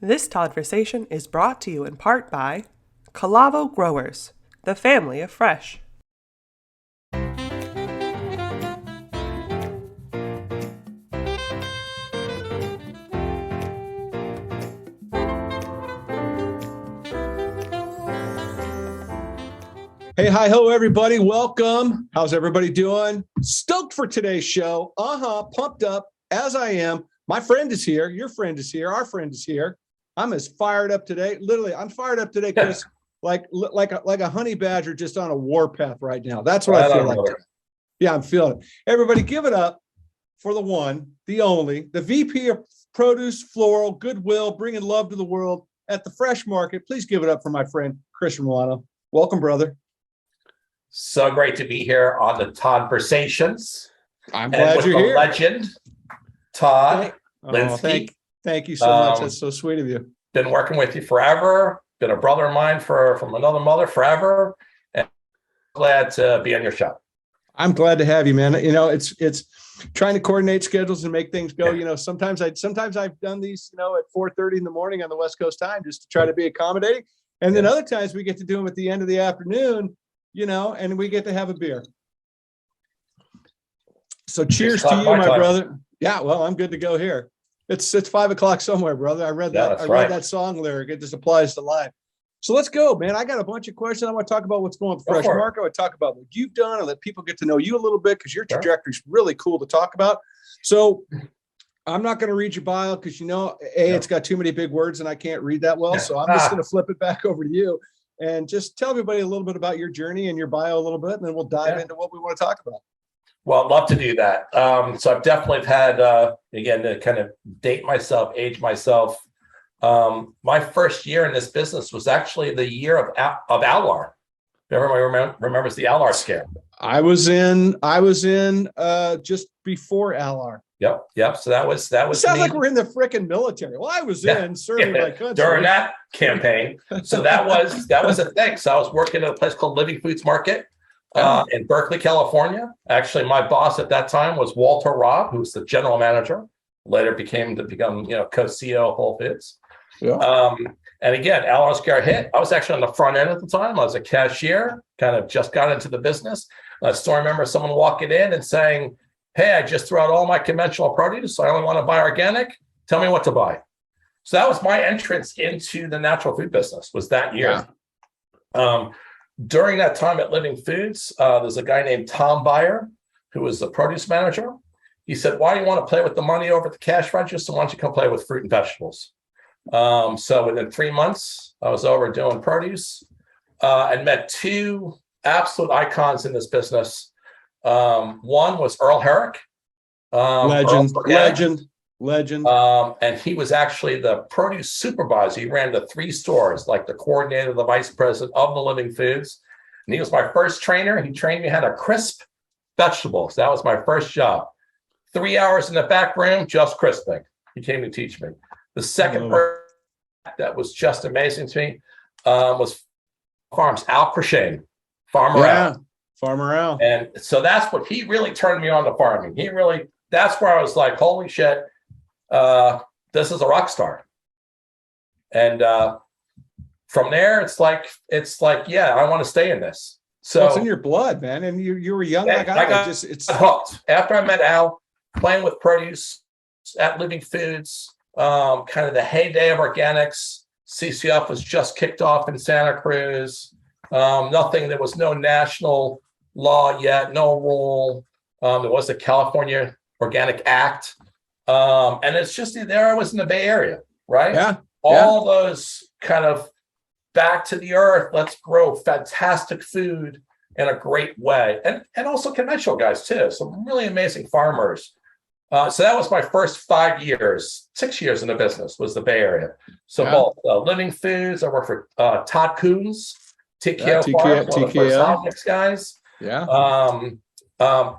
This Todd-versation is brought to you in part by Calavo Growers, the family of fresh. Hey, hi, ho, everybody. Welcome. How's everybody doing? Stoked for today's show. Pumped up as I am. My friend is here. Your friend is here. Our friend is here. I'm as fired up today. Literally, I'm fired up today, Chris, like a honey badger just on a warpath right now. That's what I feel like today. Yeah, I'm feeling it. Everybody, give it up for the one, the only, the VP of Produce, Floral, Goodwill, bringing love to the world at the Fresh Market. Please give it up for my friend, Chris Romano. Welcome, brother. So great to be here on the Todd-versations. I'm glad you're here. Legend, Todd Linsky. Thank you so much. That's so sweet of you. Been working with you forever. Been a brother of mine from another mother forever. And glad to be on your show. I'm glad to have you, man. You know, it's trying to coordinate schedules and make things go. Yeah. You know, sometimes I've done these, at 4:30 in the morning on the West Coast time just to try to be accommodating. And then other times we get to do them at the end of the afternoon. And we get to have a beer. So cheers to you, my brother. Yeah, well, I'm good to go here. It's 5 o'clock somewhere, brother. I read that. Read that song lyric. It just applies to life. So let's go, man. I got a bunch of questions. I want to talk about what's going on with Fresh Market. I want to talk about what you've done and let people get to know you a little bit because your trajectory is really cool to talk about. So I'm not going to read your bio because it's got too many big words and I can't read that well. So I'm just going to flip it back over to you. And just tell everybody a little bit about your journey and your bio a little bit, and then we'll dive into what we want to talk about. Well, I'd love to do that. So I've definitely had, again, to kind of age myself. My first year in this business was actually the year of Alar. Everybody remembers the Alar scare. I was in just before Alar. Yep. So that was. It sounds like we're in the frickin' military. Well, I was in serving my country during that campaign. So that was a thing. So I was working at a place called Living Foods Market in Berkeley, California. Actually, my boss at that time was Walter Robb, who was the general manager. Later become co-CEO of Whole Foods. Yeah. And again, Alar scare hit. I was actually on the front end at the time. I was a cashier, kind of just got into the business. I still remember someone walking in and saying, "Hey, I just threw out all my conventional produce. So I only want to buy organic. Tell me what to buy." So that was my entrance into the natural food business, was that year. Yeah. During that time at Living Foods, there's a guy named Tom Byer, who was the produce manager. He said, "Why do you want to play with the money over at the cash register? Why don't you come play with fruit and vegetables?" So within 3 months, I was over doing produce and met two absolute icons in this business. One was Earl Herrick, legend. And he was actually the produce supervisor. He ran the 3 stores, like the coordinator, the vice president of the Living Foods. And he was my first trainer. He trained me how to crisp vegetables. That was my first job. 3 hours in the back room, just crisping. He came to teach me. The second person that was just amazing to me was Farms Al Crashane, Farmer Al. Farmer Al. And so that's what he really turned me on to farming. That's where I was like, holy shit, this is a rock star. And from there, it's like, yeah, I want to stay in this. So it's in your blood, man. And you were young. I got hooked. After I met Al, playing with produce at Living Foods, kind of the heyday of organics. CCF was just kicked off in Santa Cruz. There was no national law yet, no rule. There was the California Organic Act. And it's just there I was in the Bay Area, right? Yeah. All those kind of back to the earth, let's grow fantastic food in a great way. And also conventional guys too. Some really amazing farmers. So that was my first 5 years, 6 years in the business was the Bay Area. So both Living Foods, I worked for Todd Coons, TKO Farms, one of the first hot mix guys. Yeah.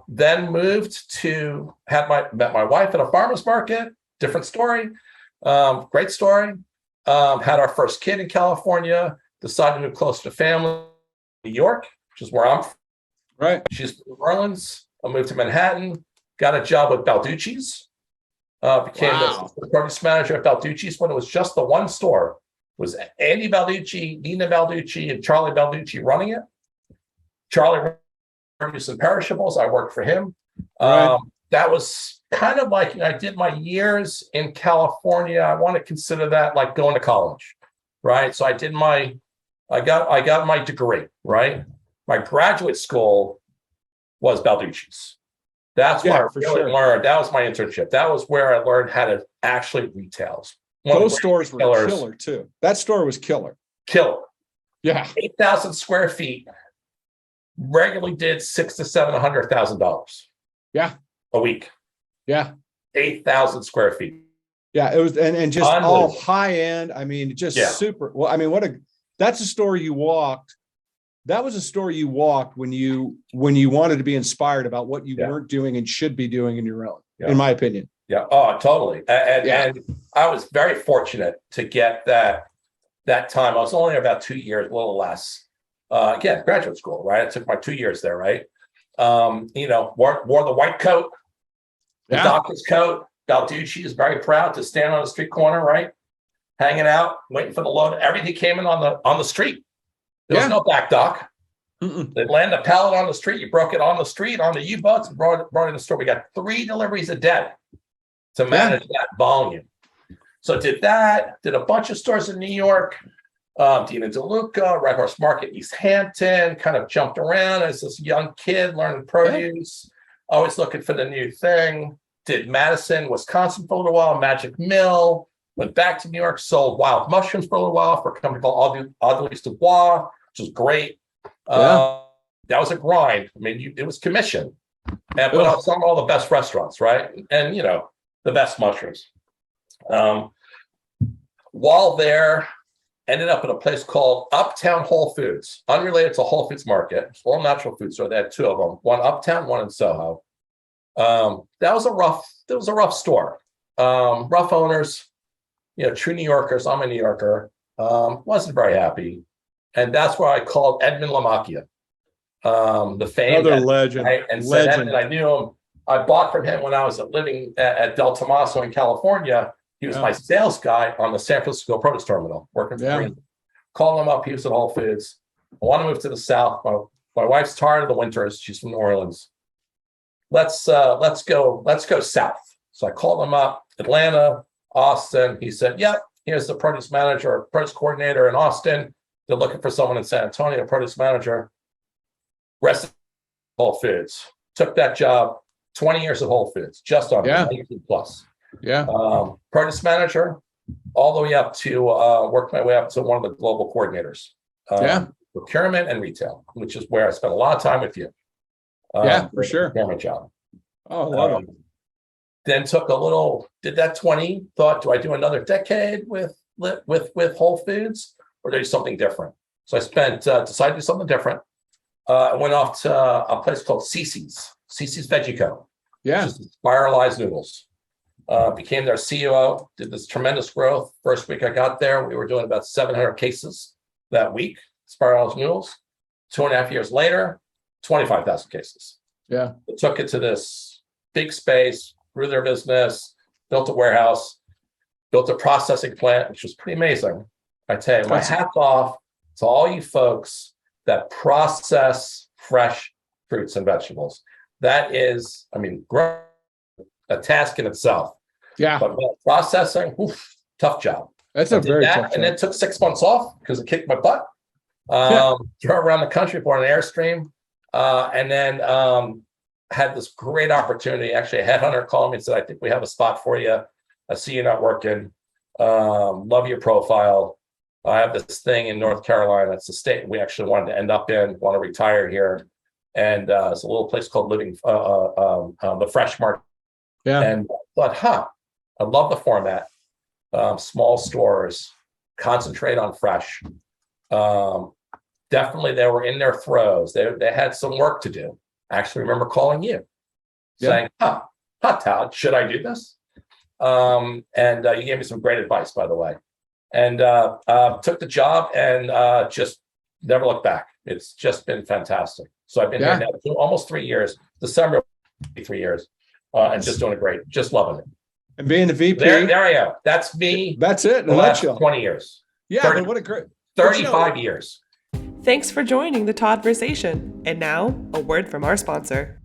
Then moved to met my wife at a farmer's market. Different story. Great story. Had our first kid in California. Decided to move closer to family. New York, which is where I'm from. Right. She's from New Orleans. I moved to Manhattan. Got a job with Balducci's. Became the produce manager at Balducci's when it was just the one store. It was Andy Balducci, Nina Balducci, and Charlie Balducci running it. Charlie produced some perishables. I worked for him. Right. That was kind of like I did my years in California. I want to consider that like going to college, right? So I got my degree, right? My graduate school was Balducci's. That's what I really learned. That was my internship. That was where I learned how to actually retail. Those stores were killer too. That store was killer. Killer. Yeah. 8,000 square feet. Regularly did $600,000 to $700,000. Yeah. A week. Yeah. 8,000 square feet. Yeah. It was, and just all high end. I mean, just super. Well, I mean, that's a store you walked. That was a store you walked when you wanted to be inspired about what you weren't doing and should be doing in your own, in my opinion. Yeah. Oh, totally. And I was very fortunate to get that time. I was only there about 2 years, a little less. Again, graduate school, right? I took my 2 years there, right? Wore the white coat, the doctor's coat. Balducci is very proud to stand on the street corner, right? Hanging out, waiting for the load. Everything came in on the street. There was no back dock. They landed a pallet on the street. You broke it on the street, on the U-boats, and brought it in the store. We got 3 deliveries a day to manage that volume. So did that, did a bunch of stores in New York, Dina DeLuca, Red Horse Market, East Hampton, kind of jumped around as this young kid learning produce, always looking for the new thing. Did Madison, Wisconsin for a little while, Magic Mill, went back to New York, sold wild mushrooms for a little while for a company called Audley's Dubois, which was great. That was a grind. I mean, it was commission. But I was selling all the best restaurants, right? And, the best mushrooms. While there, ended up at a place called Uptown Whole Foods, unrelated to Whole Foods Market. It's all natural food store. They had 2 of them, one uptown, one in Soho. That was a rough store. Rough owners, true New Yorkers. I'm a New Yorker. Wasn't very happy. And that's where I called Edmund Lamacchia, the famed legend. Right? And said, Edmund, I knew him. I bought from him when I was living at Del Tomaso in California. He was my sales guy on the San Francisco produce terminal, working for me. Called him up. He was at Whole Foods. I want to move to the South. My wife's tired of the winters. She's from New Orleans. Let's go south. So I called him up, Atlanta, Austin. He said, yep, here's the produce manager or produce coordinator in Austin. They're looking for someone in San Antonio, produce manager. Rest of Whole Foods. Took that job, 20 years at Whole Foods, just on 18 plus. Produce manager, all the way up to worked my way up to one of the global coordinators. Procurement and retail, which is where I spent a lot of time with you. For sure. Procurement job. Oh, I love it. Then did that 20, thought, do I do another decade with Whole Foods or do something different? So I decided to do something different. I went off to a place called Cece's Veggie Co. Just spiralized noodles. Became their CEO, did this tremendous growth. First week I got there, we were doing about 700 cases that week, spiralized noodles. 2.5 years later, 25,000 cases. It took it to this big space, grew their business, built a warehouse, built a processing plant, which was pretty amazing. I tell you, my hat's off to all you folks that process fresh fruits and vegetables. That is, a task in itself. But processing, tough job. That's a very tough job. And then took 6 months off because it kicked my butt. Drove around the country for an Airstream. And then had this great opportunity. Actually, a headhunter called me and said, I think we have a spot for you. I see you're not working. Love your profile. I have this thing in North Carolina. It's a state we actually wanted to end up in, want to retire here. And it's a little place called the Fresh Market. And I thought, I love the format. Small stores, concentrate on fresh. Definitely they were in their throes. They had some work to do. I actually remember calling you saying, Todd, should I do this? And you gave me some great advice, by the way. And took the job and just never looked back. It's just been fantastic. So I've been here now almost 3 years, December 3 years, and just doing it great, just loving it. And being the VP. There I am. That's me. That's it in The a last nutshell. 20 years. Yeah, 30, but what a great 35 years. Thanks for joining the Todd-versation. And now, a word from our sponsor.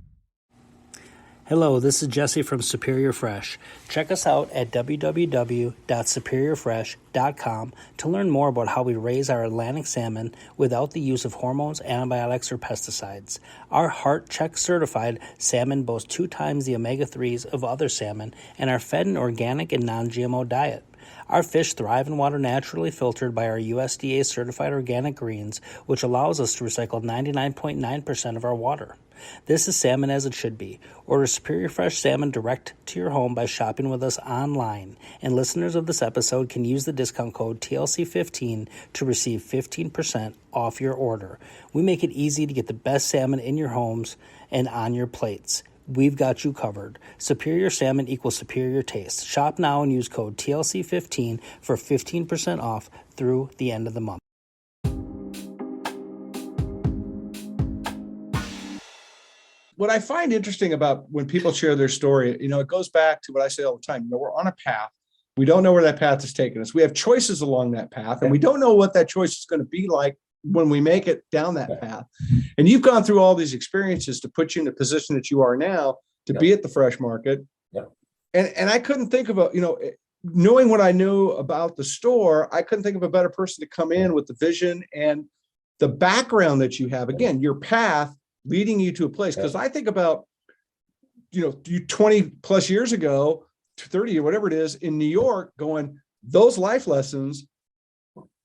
Hello, this is Jesse from Superior Fresh. Check us out at www.superiorfresh.com to learn more about how we raise our Atlantic salmon without the use of hormones, antibiotics, or pesticides. Our Heart Check certified salmon boast 2 times the omega-3s of other salmon and are fed an organic and non-GMO diet. Our fish thrive in water naturally filtered by our USDA certified organic greens, which allows us to recycle 99.9% of our water. This is salmon as it should be. Order Superior Fresh salmon direct to your home by shopping with us online. And listeners of this episode can use the discount code TLC15 to receive 15% off your order. We make it easy to get the best salmon in your homes and on your plates. We've got you covered. Superior salmon equals superior taste. Shop now and use code TLC15 for 15% off through the end of the month. What I find interesting about when people share their story, it goes back to what I say all the time. We're on a path. We don't know where that path is taking us. We have choices along that path, and we don't know what that choice is going to be like when we make it down that path. And you've gone through all these experiences to put you in the position that you are now to be at the fresh market. And I couldn't think of knowing what I knew about the store, I couldn't think of a better person to come in with the vision and the background that you have. Again, your path leading you to a place. Because I think about, you 20 plus years ago, 30 or whatever it is in New York, going, those life lessons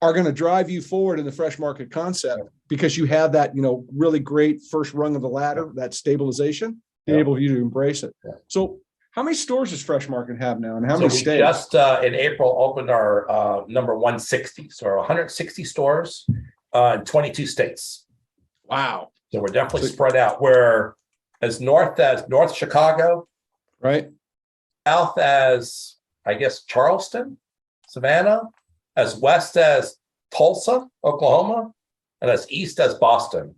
are going to drive you forward in the fresh market concept because you have that, really great first rung of the ladder, that stabilization, enable you to embrace it. So how many stores does Fresh Market have now, and how many states? Just in April opened our number 160. So 160 stores in 22 states. Wow. So we're definitely spread out. We're as north Chicago, right? South as, I guess, Charleston, Savannah, as west as Tulsa, Oklahoma, and as east as Boston.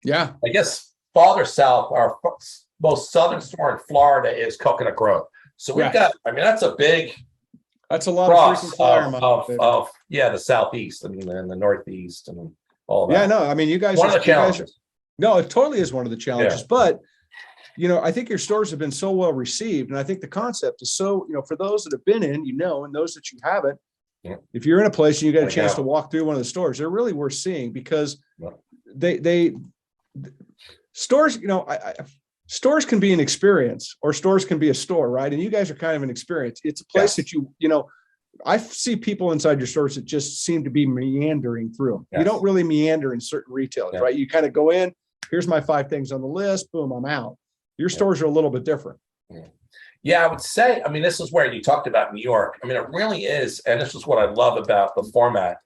Yeah. I guess farther south, our most southern store in Florida is Coconut Grove. So we've got, that's a lot of freaking flyer of the southeast and the northeast and all that. Yeah, no, you guys one of the challenges. No, it totally is one of the challenges. But I think your stores have been so well received, and I think the concept is so, for those that have been in, and those that you haven't, if you're in a place and you get a chance to walk through one of the stores, they're really worth seeing because stores, stores can be an experience, or stores can be a store, right? And you guys are kind of an experience. It's a place that I see people inside your stores that just seem to be meandering through them. You don't really meander in certain retailers, right? You kind of go in, here's my 5 things on the list, boom, I'm out. Your stores are a little bit different. Yeah, I would say, this is where you talked about New York. It really is. And this is what I love about the format.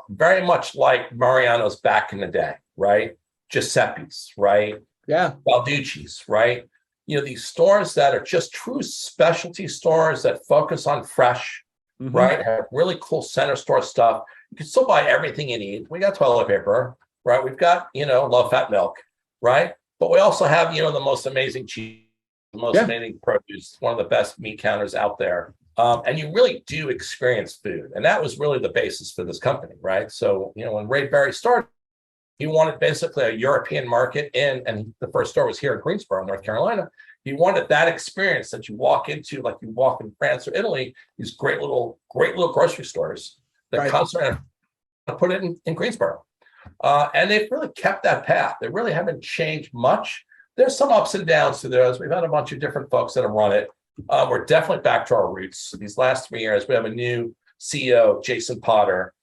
Very much like Mariano's back in the day, right? Giuseppe's, right? Yeah. Balducci's, right? These stores that are just true specialty stores that focus on fresh, right? Have really cool center store stuff. You can still buy everything you need. We got toilet paper, right? We've got, low fat milk, right? But we also have, the most amazing cheese, the most amazing produce, one of the best meat counters out there. And you really do experience food. And that was really the basis for this company, right? So, when Ray Berry started, he wanted basically a European market and the first store was here in Greensboro, North Carolina. He wanted that experience that you walk into, like you walk in France or Italy, these great little grocery stores that constantly put it in Greensboro. And they've really kept that path. They really haven't changed much. There's some ups and downs to those. We've had a bunch of different folks that have run it. We're definitely back to our roots. These last 3 years, we have a new CEO, Jason Potter.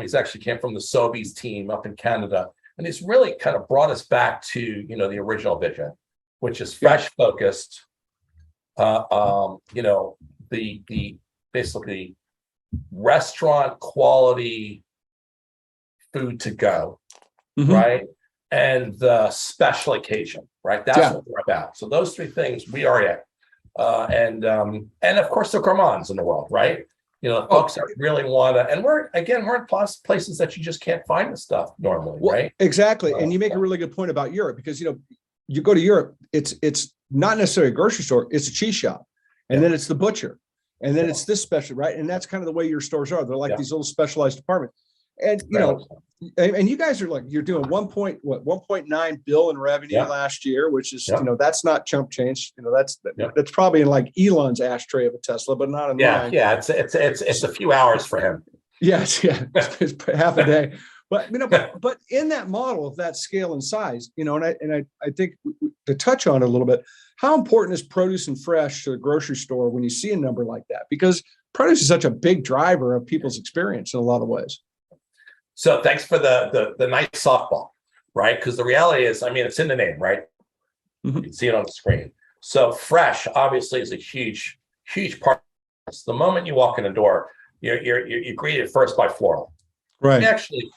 He's actually came from the Sobeys team up in Canada. And he's really kind of brought us back to, the original vision, which is fresh focused, the basically restaurant quality food to go, right? And the special occasion, right? That's what we're about. So those 3 things we are at. And of course the gourmands in the world, right? Folks that really want to, and we're in places that you just can't find the stuff normally, right? Exactly. And you make a really good point about Europe because, you go to Europe, it's not necessarily a grocery store, it's a cheese shop. and Yeah. then it's the butcher, and then it's this special, right? And that's kind of the way your stores are. They're like these little specialized departments. And and you guys are like, you're doing 1.9 bill in revenue last year, which is that's not chump change. That's probably in like Elon's ashtray of a Tesla, but not in mine. Yeah, it's a few hours for him. Yes, it's half a day. But but in that model of that scale and size, and I think to touch on it a little bit, how important is produce and fresh to the grocery store when you see a number like that? Because produce is such a big driver of people's experience in a lot of ways. So thanks for the nice softball, right? Because the reality is, it's in the name, right? Mm-hmm. You can see it on the screen. So fresh obviously is a huge part. The moment you walk in the door, you're greeted first by floral. Right. Actually,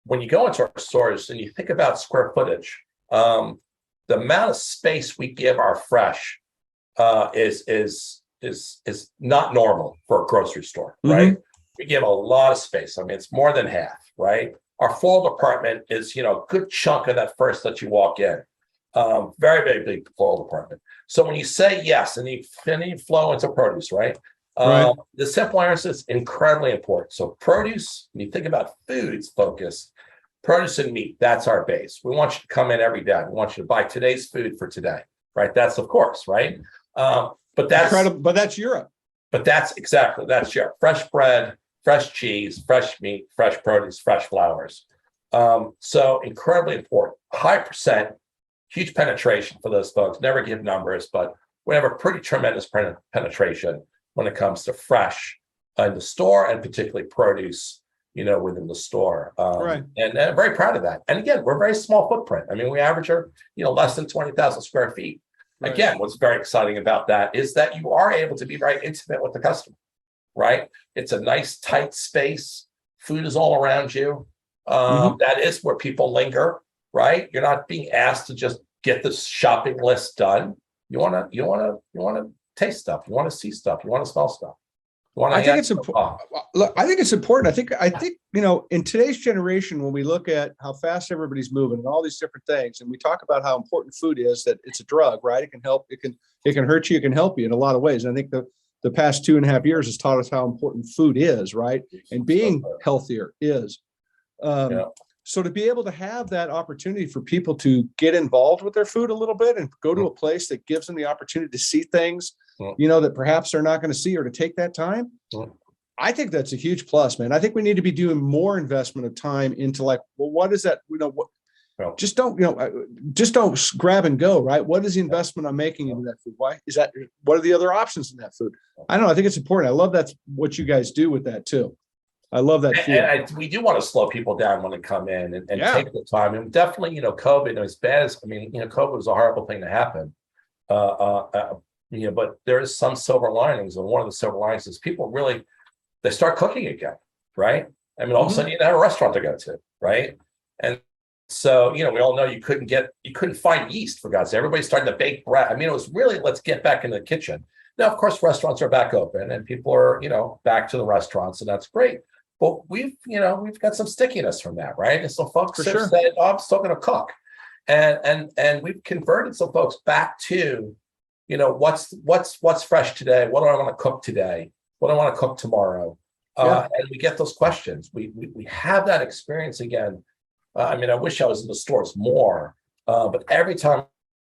when you go into our stores and you think about square footage, the amount of space we give our fresh is not normal for a grocery store, right? Mm-hmm. We give a lot of space. It's more than half, right? Our floral department is, a good chunk of that first that you walk in. Very, very big floral department. So when you say yes, and you flow into produce, right? The simple answer is incredibly important. So produce, when you think about foods focus, produce and meat, that's our base. We want you to come in every day. We want you to buy today's food for today, right? That's of course, right? But that's incredible. But that's Europe. But that's Europe. Fresh bread, fresh cheese, fresh meat, fresh produce, fresh flowers. So incredibly important. High percent, huge penetration for those folks. Never give numbers, but we have a pretty tremendous penetration when it comes to fresh in the store and particularly produce, within the store. And I'm very proud of that. And again, we're a very small footprint. We average less than 20,000 square feet. Right. Again, what's very exciting about that is that you are able to be very intimate with the customer, right? It's a nice, tight space. Food is all around you. That is where people linger, right? You're not being asked to just get the shopping list done. You want to taste stuff. You want to see stuff. You want to smell stuff. I think it's important. I think it's important. I think in today's generation, when we look at how fast everybody's moving and all these different things, and we talk about how important food is, that it's a drug, right? It can help. It can hurt you. It can help you in a lot of ways. And I think the past 2.5 years has taught us how important food is, right? And being healthier is. So to be able to have that opportunity for people to get involved with their food a little bit and go to a place that gives them the opportunity to see things, that perhaps they're not going to see, or to take that time. I think that's a huge plus, man. I think we need to be doing more investment of time into what is that? Just don't grab and go, right? What is the investment I'm making into that food? Why is that? What are the other options in that food? I don't know. I think it's important. I love that's what you guys do with that too. I love that. And we do want to slow people down when they come in and take the time. And definitely, COVID, as bad as, COVID was a horrible thing to happen. But there is some silver linings. And one of the silver linings is people really, they start cooking again, right? All of a sudden you have a restaurant to go to, right? And so, we all know you couldn't find yeast, for God's sake. Everybody's starting to bake bread. It was really, let's get back in the kitchen. Now, of course, restaurants are back open and people are, back to the restaurants, and that's great. But we've got some stickiness from that, right? And so folks have said, "Oh, I'm still going to cook," and we've converted some folks back to, what's fresh today? What do I want to cook today? What do I want to cook tomorrow? And we get those questions. We have that experience again. I wish I was in the stores more, but every time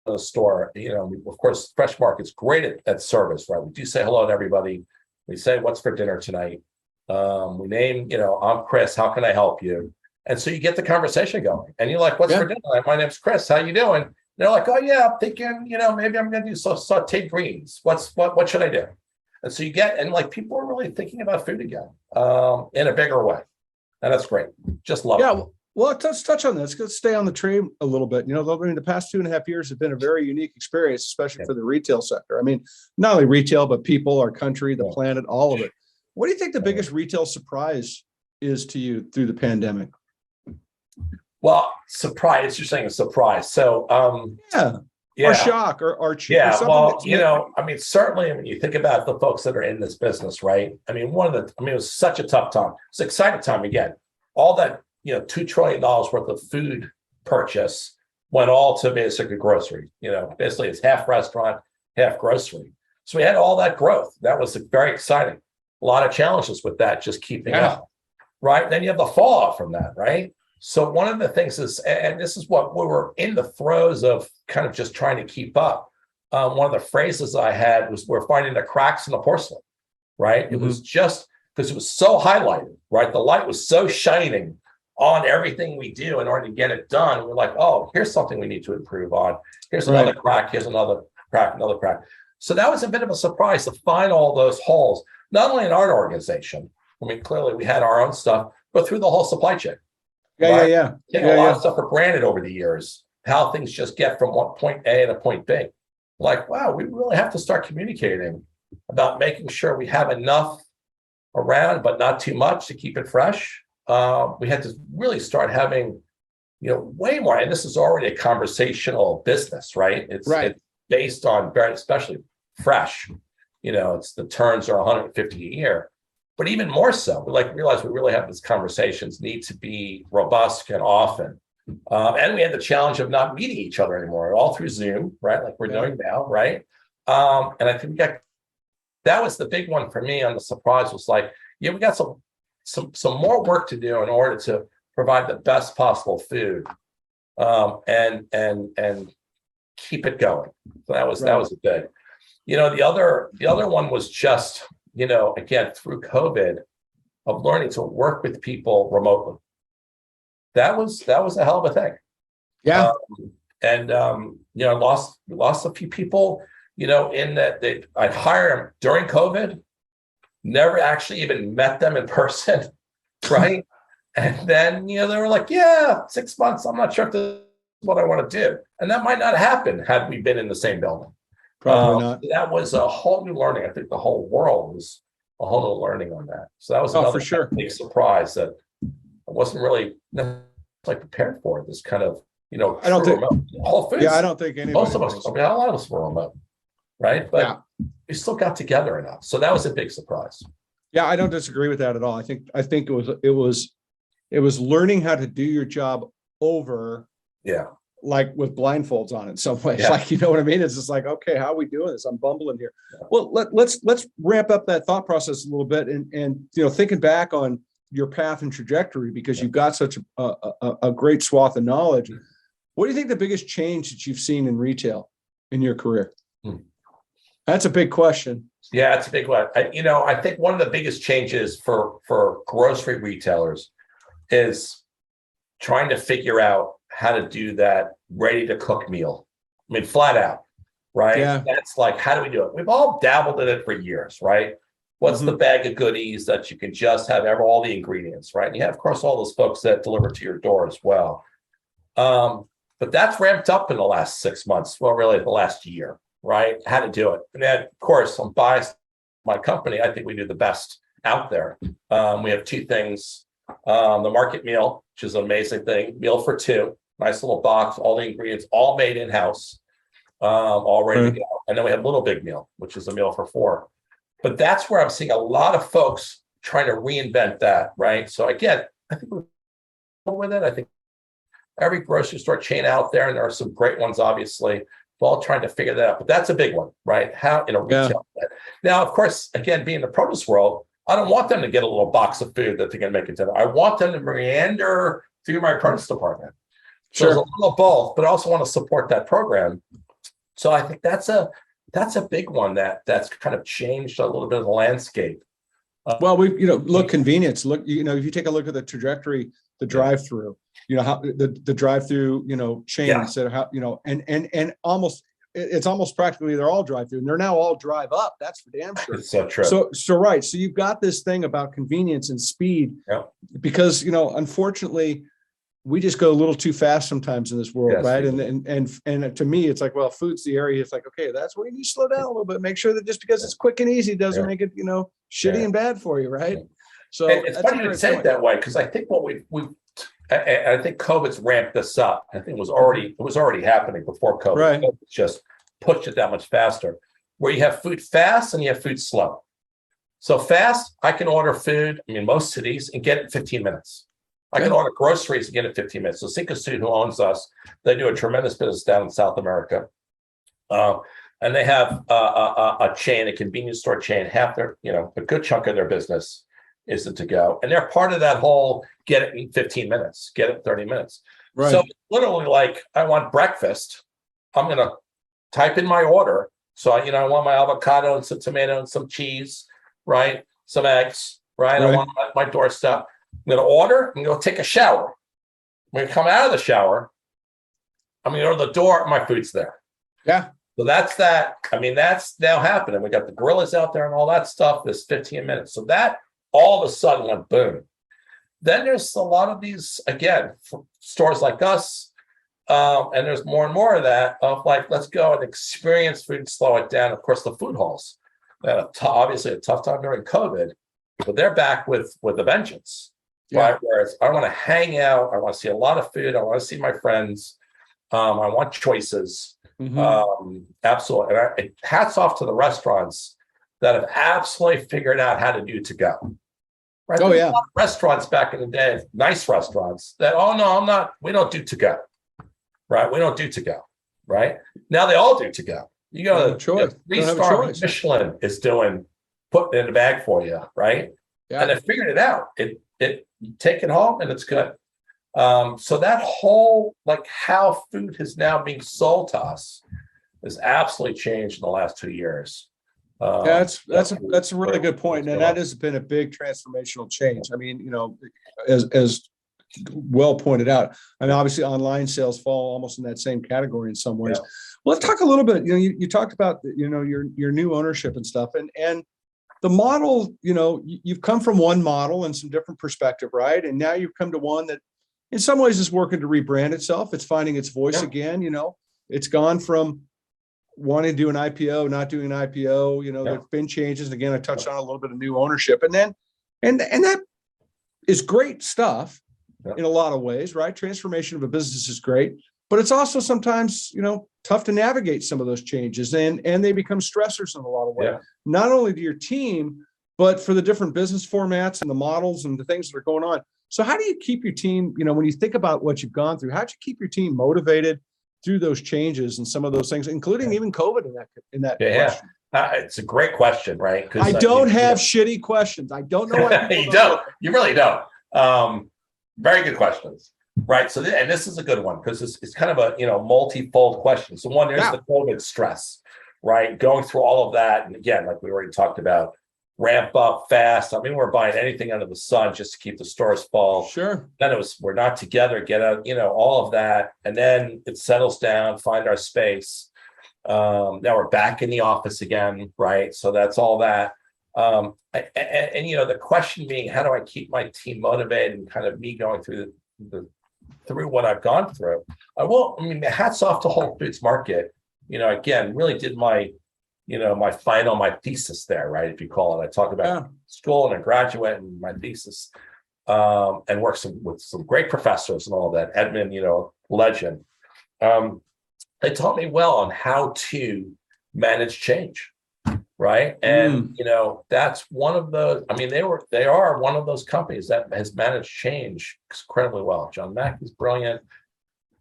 in the store, of course, Fresh Market's great at service, right? We do say hello to everybody. We say, "What's for dinner tonight?" We name, I'm Chris, how can I help you? And so you get the conversation going and you're like, "What's for dinner?" Like, "My name's Chris, how you doing?" And they're like, "Oh yeah, I'm thinking, maybe I'm going to do sauteed greens. What should I do?" And so you get, and people are really thinking about food again, in a bigger way. And that's great. Just love it. Well, let's touch on this. Let's stay on the train a little bit. The past 2.5 years have been a very unique experience, especially for the retail sector. Not only retail, but people, our country, the planet, all of it. What do you think the biggest retail surprise is to you through the pandemic? Well, surprise. You're saying a surprise. So, or shock, or certainly when you think about the folks that are in this business, right? It was such a tough time. It's an exciting time again. All that, $2 trillion worth of food purchase went all to basically grocery. Basically it's half restaurant, half grocery. So we had all that growth. That was very exciting. A lot of challenges with that, just keeping up, right? Then you have the fallout from that, right? So one of the things is, and this is what we were in the throes of kind of just trying to keep up. One of the phrases I had was, we're finding the cracks in the porcelain, right? It was just because it was so highlighted, right? The light was so shining on everything we do in order to get it done. We're like, oh, here's something we need to improve on. Here's another crack. Here's another crack, another crack. So that was a bit of a surprise to find all those holes, not only in our organization. I mean, clearly we had our own stuff, but through the whole supply chain. Taking a lot of stuff for granted over the years, how things just get from one point A to point B. Like, wow, we really have to start communicating about making sure we have enough around, but not too much to keep it fresh. We had to really start having, way more. And this is already a conversational business, right? It's based on very, especially fresh. It's the turns are 150 a year, but even more so, we realize we really have these conversations need to be robust and often. And we had the challenge of not meeting each other anymore, all through Zoom, right? Like we're doing now, right? And I think that was the big one for me on the surprise was like, we got some more work to do in order to provide the best possible food, and keep it going. So that was a big. The other one was just, again, through COVID, of learning to work with people remotely. That was a hell of a thing. Yeah. Lost a few people, in that I'd hire them during COVID, never actually even met them in person, right? And then, they were like, 6 months, I'm not sure if this is what I want to do. And that might not happen had we been in the same building. Probably not. That was a whole new learning. I think the whole world was a whole new learning on that. So that was another big surprise that I wasn't really prepared for. This kind of, I don't think remote. Whole Foods. Yeah, I don't think anybody. Most of us, a lot of us were remote, right? But we still got together enough. So that was a big surprise. Yeah, I don't disagree with that at all. I think it was learning how to do your job over. Yeah. Like with blindfolds on in some ways, like, you know what I mean? It's just like, okay, how are we doing this? I'm bumbling here. Well, let's ramp up that thought process a little bit and thinking back on your path and trajectory, because you've got such a great swath of knowledge. What do you think the biggest change that you've seen in retail in your career? That's a big question. Yeah, it's a big one. I think one of the biggest changes for grocery retailers is trying to figure out how to do that ready to cook meal. I mean, flat out, right? Yeah. That's like, how do we do it? We've all dabbled in it for years, right? What's the bag of goodies that you can just have all the ingredients, right? And you have, of course, all those folks that deliver to your door as well. But that's ramped up in the last 6 months. Well, really the last year, right? How to do it. And then, of course, I'm biased. My company, I think we do the best out there. We have two things. The market meal, which is an amazing thing. Meal for two. Nice little box, all the ingredients, all made in-house, all ready to go. And then we have Little Big Meal, which is a meal for four. But that's where I'm seeing a lot of folks trying to reinvent that, right? So again, I think we're with it. I think every grocery store chain out there, and there are some great ones, obviously, we're all trying to figure that out. But that's a big one, right? How in a retail. Now, of course, again, being in the produce world, I don't want them to get a little box of food that they can make it dinner. I want them to meander through my produce department. So there's a little of both, but I also want to support that program. So I think that's a big one that's kind of changed a little bit of the landscape. Well, look, convenience. Look, if you take a look at the trajectory, the drive-through, how the drive-through, chains that how, and almost it's almost practically they're all drive-through, and they're now all drive up. That's for damn sure. It's so true. So right. So you've got this thing about convenience and speed, because unfortunately, we just go a little too fast sometimes in this world, right? And to me, it's like, well, food's the area. It's like, okay, that's where you need to slow down a little bit. Make sure that just because it's quick and easy doesn't make it, shitty and bad for you, right? So it's funny to say it that way, because I think what I think COVID's ramped this up. I think it was already happening before COVID. Right. COVID just pushed it that much faster. Where you have food fast and you have food slow. So fast, I can order food, most cities, and get it in 15 minutes. I can order groceries and get it in 15 minutes. So Cencosud, who owns us, they do a tremendous business down in South America. and they have a chain, a convenience store chain. Half their, a good chunk of their business is to go, and they're part of that whole get it in 15 minutes, get it in 30 minutes. Right. So literally, like, I want breakfast, I'm gonna type in my order. So I want my avocado and some tomato and some cheese, right? Some eggs, right? I want my doorstep. I'm gonna order. I'm gonna take a shower. When I come out of the shower, I'm gonna go to the door. My food's there. Yeah. So that's that. I mean, that's now happening. We got the gorillas out there and all that stuff. This 15 minutes. So that all of a sudden went boom. Then there's a lot of these, again, stores like us, and there's more and more of that, of like, let's go and experience food, slow it down. Of course, the food halls, obviously a tough time during COVID, but they're back with a vengeance, right? Whereas I want to hang out, I want to see a lot of food, I want to see my friends, I want choices. Absolutely. And hats off to the restaurants that have absolutely figured out how to do to go. Right? Oh, There's yeah. a lot of restaurants back in the day, nice restaurants that, oh no, we don't do to go. Right? We don't do to go. Right? Now they all do to go. You go to choice. 3-star Michelin is doing putting it in a bag for you, right? Yeah. And they figured it out. It you take it home and it's good. So that whole, like, how food is now being sold to us has absolutely changed in the last 2 years. That's a really good point, and that has been a big transformational change. I mean, as well pointed out, I mean, obviously online sales fall almost in that same category in some ways. Yeah. Well, let's talk a little bit. You talked about your new ownership and stuff, and the model. You've come from one model and some different perspective, right? And now you've come to one that, in some ways, is working to rebrand itself. It's finding its voice again. It's gone from wanting to do an IPO, not doing an IPO. There've been changes. Again, I touched on a little bit of new ownership, and that is great stuff in a lot of ways, right? Transformation of a business is great, but it's also sometimes, tough to navigate some of those changes, and they become stressors in a lot of ways, not only to your team, but for the different business formats and the models and the things that are going on. So how do you keep your team, when you think about what you've gone through, how'd you keep your team motivated through those changes and some of those things, including even COVID in that question? It's a great question, right? I don't have shitty questions. I don't know why you don't. You really don't. Very good questions, right? So, and this is a good one because it's kind of a multi-fold question. So one, there's the COVID stress, right? Going through all of that, and again, like we already talked about, ramp up fast. I mean, we're buying anything under the sun just to keep the stores full. Sure. Then it was, we're not together, get out, all of that. And then it settles down, find our space. Now we're back in the office again, right? So that's all that. And the question being, how do I keep my team motivated, and kind of me going through through what I've gone through? Hats off to Whole Foods Market. Again, really did my my thesis there, right? If you call it, I talk about school and a graduate and my thesis, and work with some great professors and all that. Edmund, legend. They taught me well on how to manage change, right? And that's one of those. I mean, they are one of those companies that has managed change incredibly well. John Mackey's brilliant.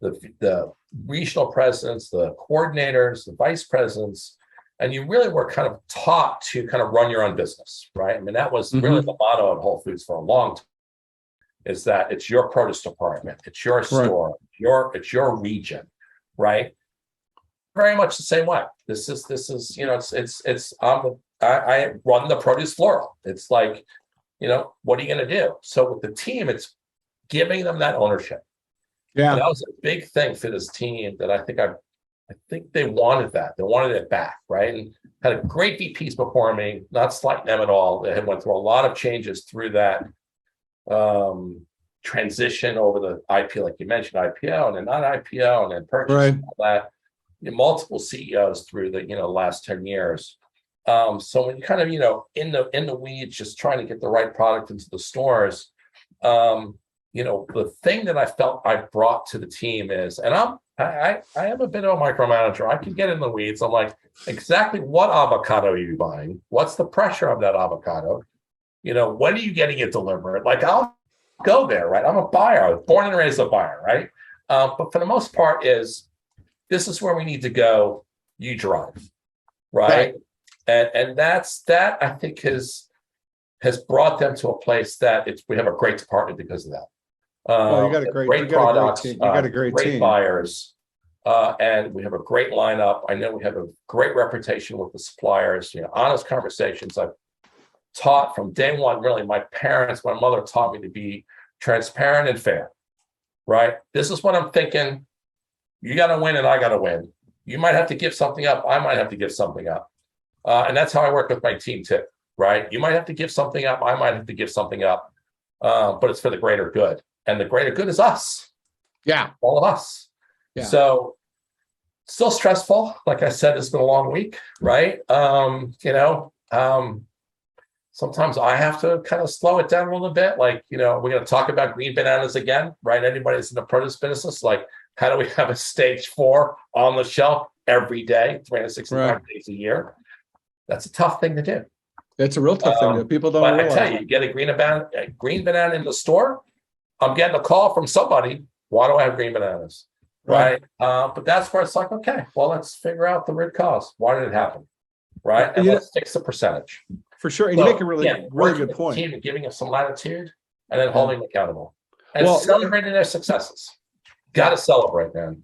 The regional presidents, the coordinators, the vice presidents. And you really were kind of taught to kind of run your own business, right? I mean, that was really the motto at Whole Foods for a long time, is that it's your produce department, it's your store, it's your region, right? Very much the same way. This is I run the produce floral. It's like, what are you going to do? So with the team, it's giving them that ownership. Yeah, and that was a big thing for this team that I think they wanted that. They wanted it back, right? And had a great VPs before me, not slighting them at all. They had went through a lot of changes through that transition over the IPO, like you mentioned, IPO and then not IPO and then purchase and all that. Multiple CEOs through the last 10 years. So when you kind of in the weeds, just trying to get the right product into the stores, the thing that I felt I brought to the team is, and I am a bit of a micromanager. I can get in the weeds. I'm like, exactly what avocado are you buying? What's the pressure of that avocado? When are you getting it delivered? Like, I'll go there, right? I'm a buyer. I was born and raised a buyer, right? But for the most part, this is where we need to go. You drive. right? And that I think has brought them to a place that we have a great department because of that. Well, you got a great products, team. You got a great team. buyers, and we have a great lineup. I know we have a great reputation with the suppliers. Honest conversations. I've taught from day one. Really, my mother taught me to be transparent and fair. Right. This is what I'm thinking. You got to win, and I got to win. You might have to give something up. I might have to give something up, and that's how I work with my team too. Right. You might have to give something up. I might have to give something up, but it's for the greater good. And the greater good is us. Yeah. All of us. Yeah. So still stressful. Like I said, it's been a long week, right? Sometimes I have to kind of slow it down a little bit. Like, we're going to talk about green bananas again, right? Anybody that's in the produce business, like, how do we have a stage 4 on the shelf every day, 365 days a year? That's a tough thing to do. It's a real tough thing that people don't realize. I tell you, get a green banana in the store, I'm getting a call from somebody. Why do I have green bananas? Right. But that's where it's like, okay, well, let's figure out the root cause. Why did it happen? Right. And let's fix the percentage. For sure. And you make a really good point. Team and giving us some latitude and then holding them accountable and celebrating their successes. Got to celebrate, man.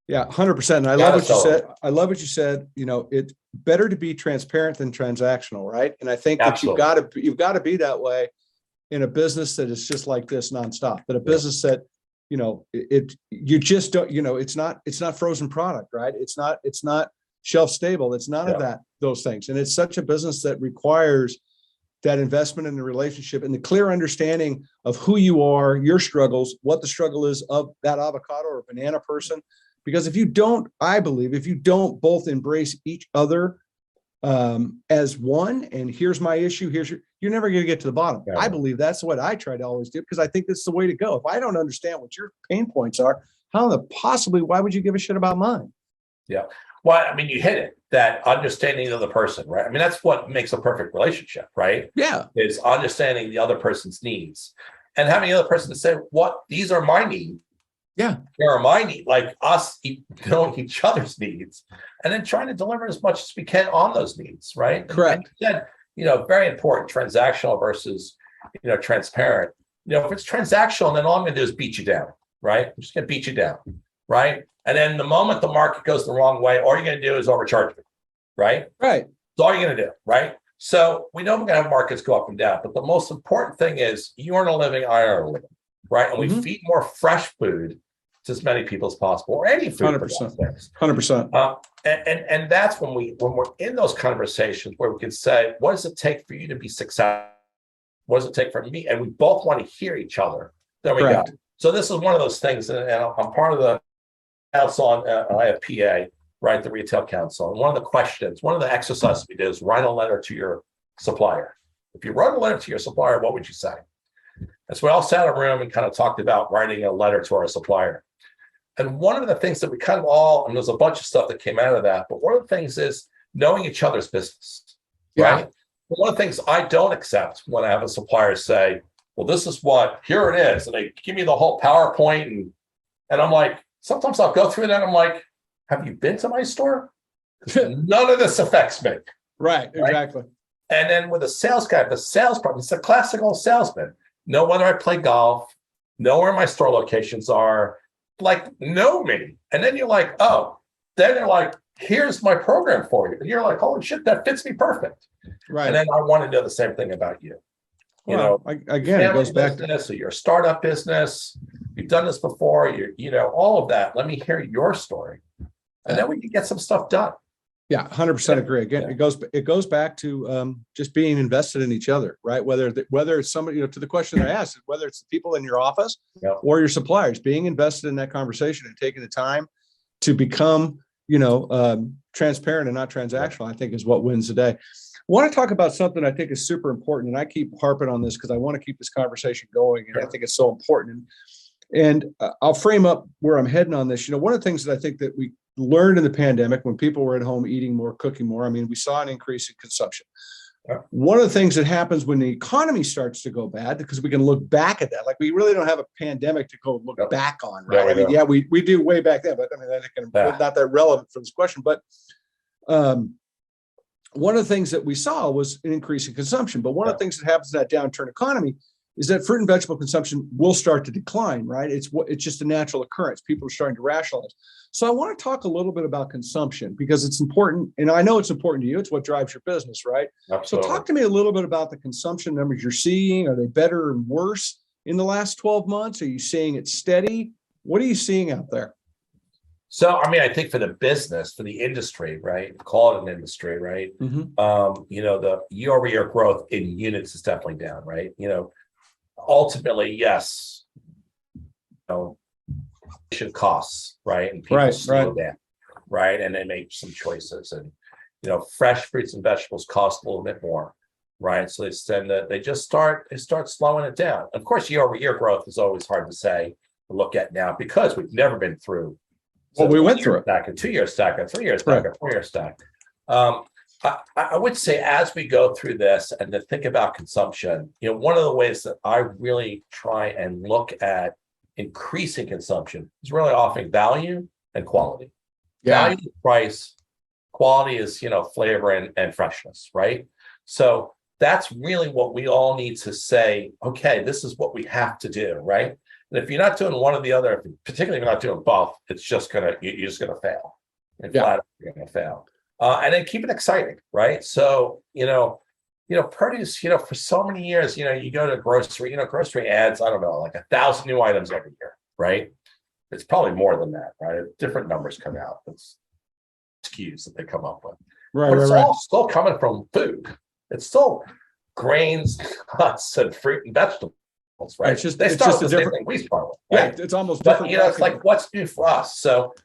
Yeah, 100%. And I love what you said. I love what you said. It's better to be transparent than transactional, right? And I think that you've got to be that way in a business that is just like this nonstop. That a business that, you just don't, it's not frozen product, right? It's not shelf stable. It's none of those things. And it's such a business that requires that investment in the relationship and the clear understanding of who you are, your struggles, what the struggle is of that avocado or banana person. Because if you don't both embrace each other as one, and here's my issue, you're never going to get to the bottom. Yeah. I believe that's what I try to always do, because I think that's the way to go. If I don't understand what your pain points are, why would you give a shit about mine? Yeah. Well, I mean, you hit it, that understanding of the person, right? I mean, that's what makes a perfect relationship, right? Yeah. Is understanding the other person's needs and having the other person to say, these are my needs. Yeah. There are my needs, like us knowing each other's needs and then trying to deliver as much as we can on those needs, right? Correct. And very important, transactional versus, transparent. If it's transactional, then all I'm going to do is beat you down, right? I'm just going to beat you down, right? And then the moment the market goes the wrong way, all you're going to do is overcharge me, right? Right. That's all you're going to do, right? So we know we're going to have markets go up and down, but the most important thing is you earn a living, I earn a living, right? And we feed more fresh food to as many people as possible, or any food. 100%. 100%. And that's when we're in those conversations where we can say, what does it take for you to be successful? What does it take for me? And we both want to hear each other. There we go. So this is one of those things, and I'm part of the council. I have PA, right, the retail council. And one of the exercises we did is write a letter to your supplier. If you wrote a letter to your supplier, what would you say? And so we all sat in a room and kind of talked about writing a letter to our supplier. And one of the things that we kind of and there's a bunch of stuff that came out of that, but one of the things is knowing each other's business, right? But one of the things I don't accept when I have a supplier say, well, this is here it is. And they give me the whole PowerPoint and I'm like, sometimes I'll go through that. I'm like, have you been to my store? None of this affects me. Right, exactly. And then with a sales guy, the sales part, it's a classical salesman. Know whether I play golf, know where my store locations are, know me. And then you're like, then they're like, here's my program for you. And you're like, holy shit, that fits me perfect. Right. And then I want to know the same thing about you. Again, it goes back to this, or your startup business. You've done this before, all of that. Let me hear your story. And then we can get some stuff done. Yeah, 100% agree. Again, it goes back to just being invested in each other, right? Whether it's somebody, to the question that I asked, whether it's the people in your office or your suppliers, being invested in that conversation and taking the time to become, transparent and not transactional, I think is what wins the day. I want to talk about something I think is super important, and I keep harping on this because I want to keep this conversation going, and I think it's so important. And I'll frame up where I'm heading on this. One of the things that I think that we learned in the pandemic, when people were at home eating more, cooking more, we saw an increase in consumption. One of the things that happens when the economy starts to go bad, because we can look back at that, like we really don't have a pandemic to go look back on, right? We do way back then, but I think not that relevant for this question. But one of the things that we saw was an increase in consumption. But one of the things that happens in that downturn economy is that fruit and vegetable consumption will start to decline, right? It's just a natural occurrence. People are starting to rationalize. So I want to talk a little bit about consumption because it's important, and I know it's important to you. It's what drives your business, right? Absolutely. So talk to me a little bit about the consumption numbers you're seeing. Are they better or worse in the last 12 months? Are you seeing it steady? What are you seeing out there? So, I mean, I think for the business, for the industry, right? Call it an industry, right? The year-over-year growth in units is definitely down, right? Ultimately, yes, costs, right? And people slow down, right? And they make some choices. And, fresh fruits and vegetables cost a little bit more, right? So they start slowing it down. Of course, year-over-year growth is always hard to say, to look at now, because we've never been through what we went through. Stack, a 2-year stack, a 3-year stack, a 4-year stack. I would say as we go through this and to think about consumption, one of the ways that I really try and look at increasing consumption is really offering value and quality. Value is price, quality is, flavor and freshness, right? So that's really what we all need to say, okay, this is what we have to do, right? And if you're not doing one or the other, particularly if you're not doing both, it's just you're just gonna fail. Flat out, you're gonna fail. And then keep it exciting, right? So, produce, for so many years, you go to grocery, grocery ads, I don't know, like 1,000 new items every year, right? It's probably more than that, right? Different numbers come out. It's SKUs that they come up with. But it's all still coming from food. It's still grains, nuts, and fruit and vegetables. Right. It's just a different we start with. Right? Yeah, it's almost but different. It's like what's new for us. So,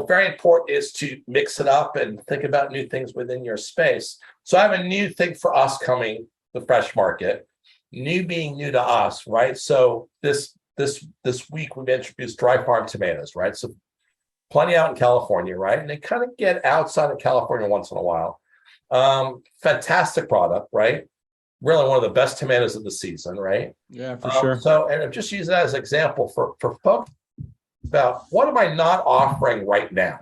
very important is to mix it up and think about new things within your space. So I have a new thing for us coming, the fresh market, new being new to us, right? So this week we've introduced dry farm tomatoes, right? So plenty out in California, right? And they kind of get outside of California once in a while. Fantastic product, right? Really one of the best tomatoes of the season, right? Yeah, for sure. So, and I've just used that as an example for folks about what am I not offering right now,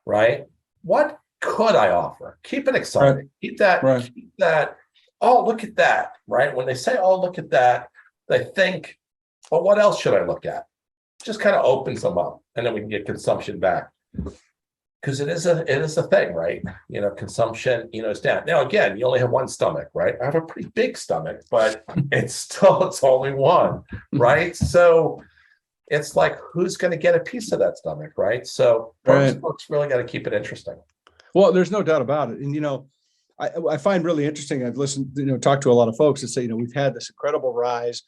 right? What could I offer? Keep it exciting. Keep that. Oh, look at that, right? When they say, oh, look at that, they think, well, what else should I look at? Just kind of opens them up, and then we can get consumption back. Because it is a thing, right? Consumption, is down. Now, again, you only have one stomach, right? I have a pretty big stomach, but it's only one, right? So it's like, who's going to get a piece of that stomach, right? So folks really got to keep it interesting. Well, there's no doubt about it. And, I find really interesting. I've listened, talked to a lot of folks that say, we've had this incredible rise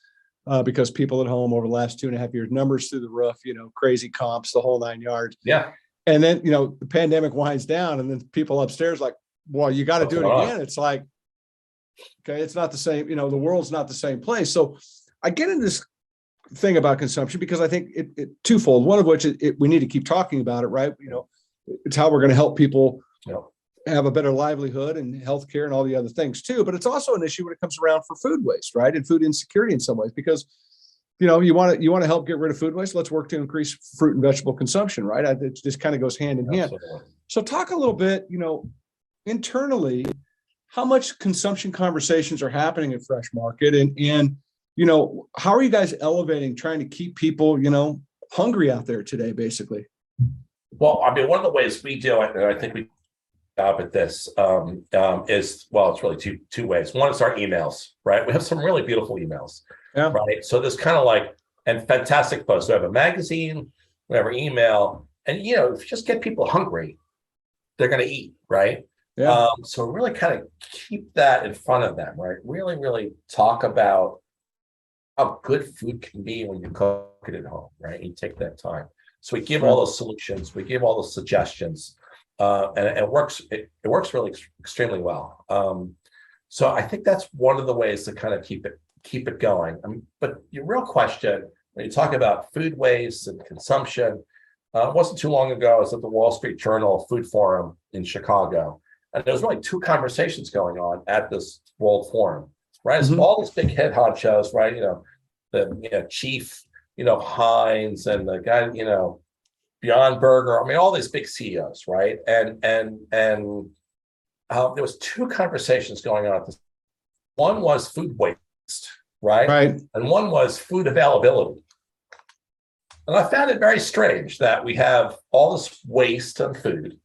because people at home over the last 2.5 years, numbers through the roof, crazy comps, the whole 9 yards. Yeah. And then, the pandemic winds down and then people upstairs like, well, you got to do it again. It's like, okay, it's not the same, the world's not the same place. So I get into this thing about consumption because I think it twofold. One of which we need to keep talking about it, right? It's how we're going to help people have a better livelihood and healthcare and all the other things too. But it's also an issue when it comes around for food waste, right? And food insecurity in some ways, because you want to help get rid of food waste. Let's work to increase fruit and vegetable consumption, right? It just kind of goes hand in hand. Absolutely. So talk a little bit, internally, how much consumption conversations are happening at Fresh Market, and how are you guys elevating, trying to keep people, hungry out there today, basically? Well, I mean, one of the ways we do it, and I think we job at this is, well, it's really two ways. One is our emails, right? We have some really beautiful emails. Yeah. Right. So there's kind of like, and fantastic posts. We have a magazine, we have our email, and if you just get people hungry, they're going to eat, right? Yeah. So really kind of keep that in front of them, right? Really, really talk about how good food can be when you cook it at home, right? You take that time. So we give all those solutions, we give all those suggestions, and it works. It works really extremely well. So I think that's one of the ways to kind of keep it going. But your real question, when you talk about food waste and consumption, it wasn't too long ago, I was at the Wall Street Journal Food Forum in Chicago, and there was really two conversations going on at this World Forum, right? Mm-hmm. So all these big head honchos, right? The chief, Heinz, and the guy, Beyond Burger. I mean, all these big CEOs, right? And there was two conversations going on at this. One was food waste, right? Right. And one was food availability. And I found it very strange that we have all this waste on food,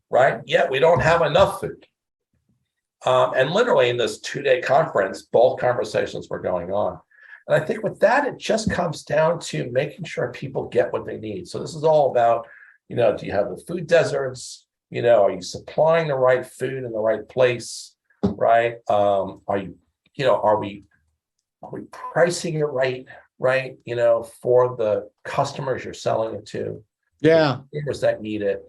right? Yet we don't have enough food. And literally in this 2-day conference, both conversations were going on. And I think with that, it just comes down to making sure people get what they need. So this is all about, do you have the food deserts? Are you supplying the right food in the right place, right? Are we pricing it right, for the customers you're selling it to? Yeah. The consumers that need it.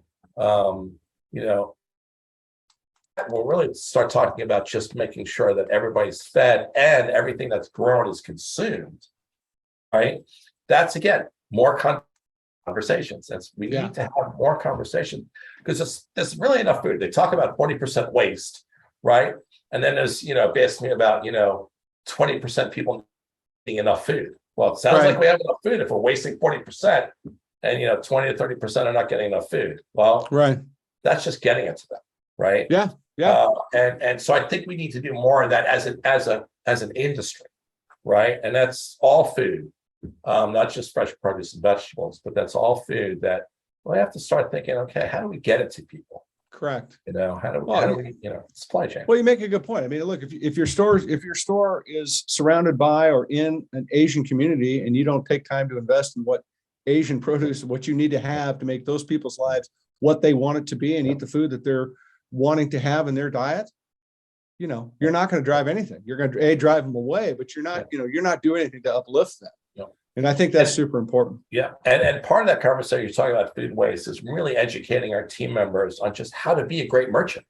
We'll really start talking about just making sure that everybody's fed and everything that's grown is consumed, right? That's, again, more conversations. We need to have more conversation because there's really enough food. They talk about 40% waste, right? And then there's, basically about, 20% people eating enough food. Well, it sounds like we have enough food if we're wasting 40% and, 20 to 30% are not getting enough food. Well, that's just getting it to them, right? Yeah. Yeah. And so I think we need to do more of that as an industry, right? And that's all food, not just fresh produce and vegetables, but that's all food that we have to start thinking, okay, how do we get it to people? Correct. How do we supply chain? Well, you make a good point. I mean, look, if your store is surrounded by or in an Asian community and you don't take time to invest in what Asian produce, what you need to have to make those people's lives what they want it to be and eat the food that they're wanting to have in their diet, you're not going to drive anything. You're going to drive them away, but you're not doing anything to uplift them. And I think that's super important. Yeah. And part of that conversation, you're talking about food waste, is really educating our team members on just how to be a great merchant.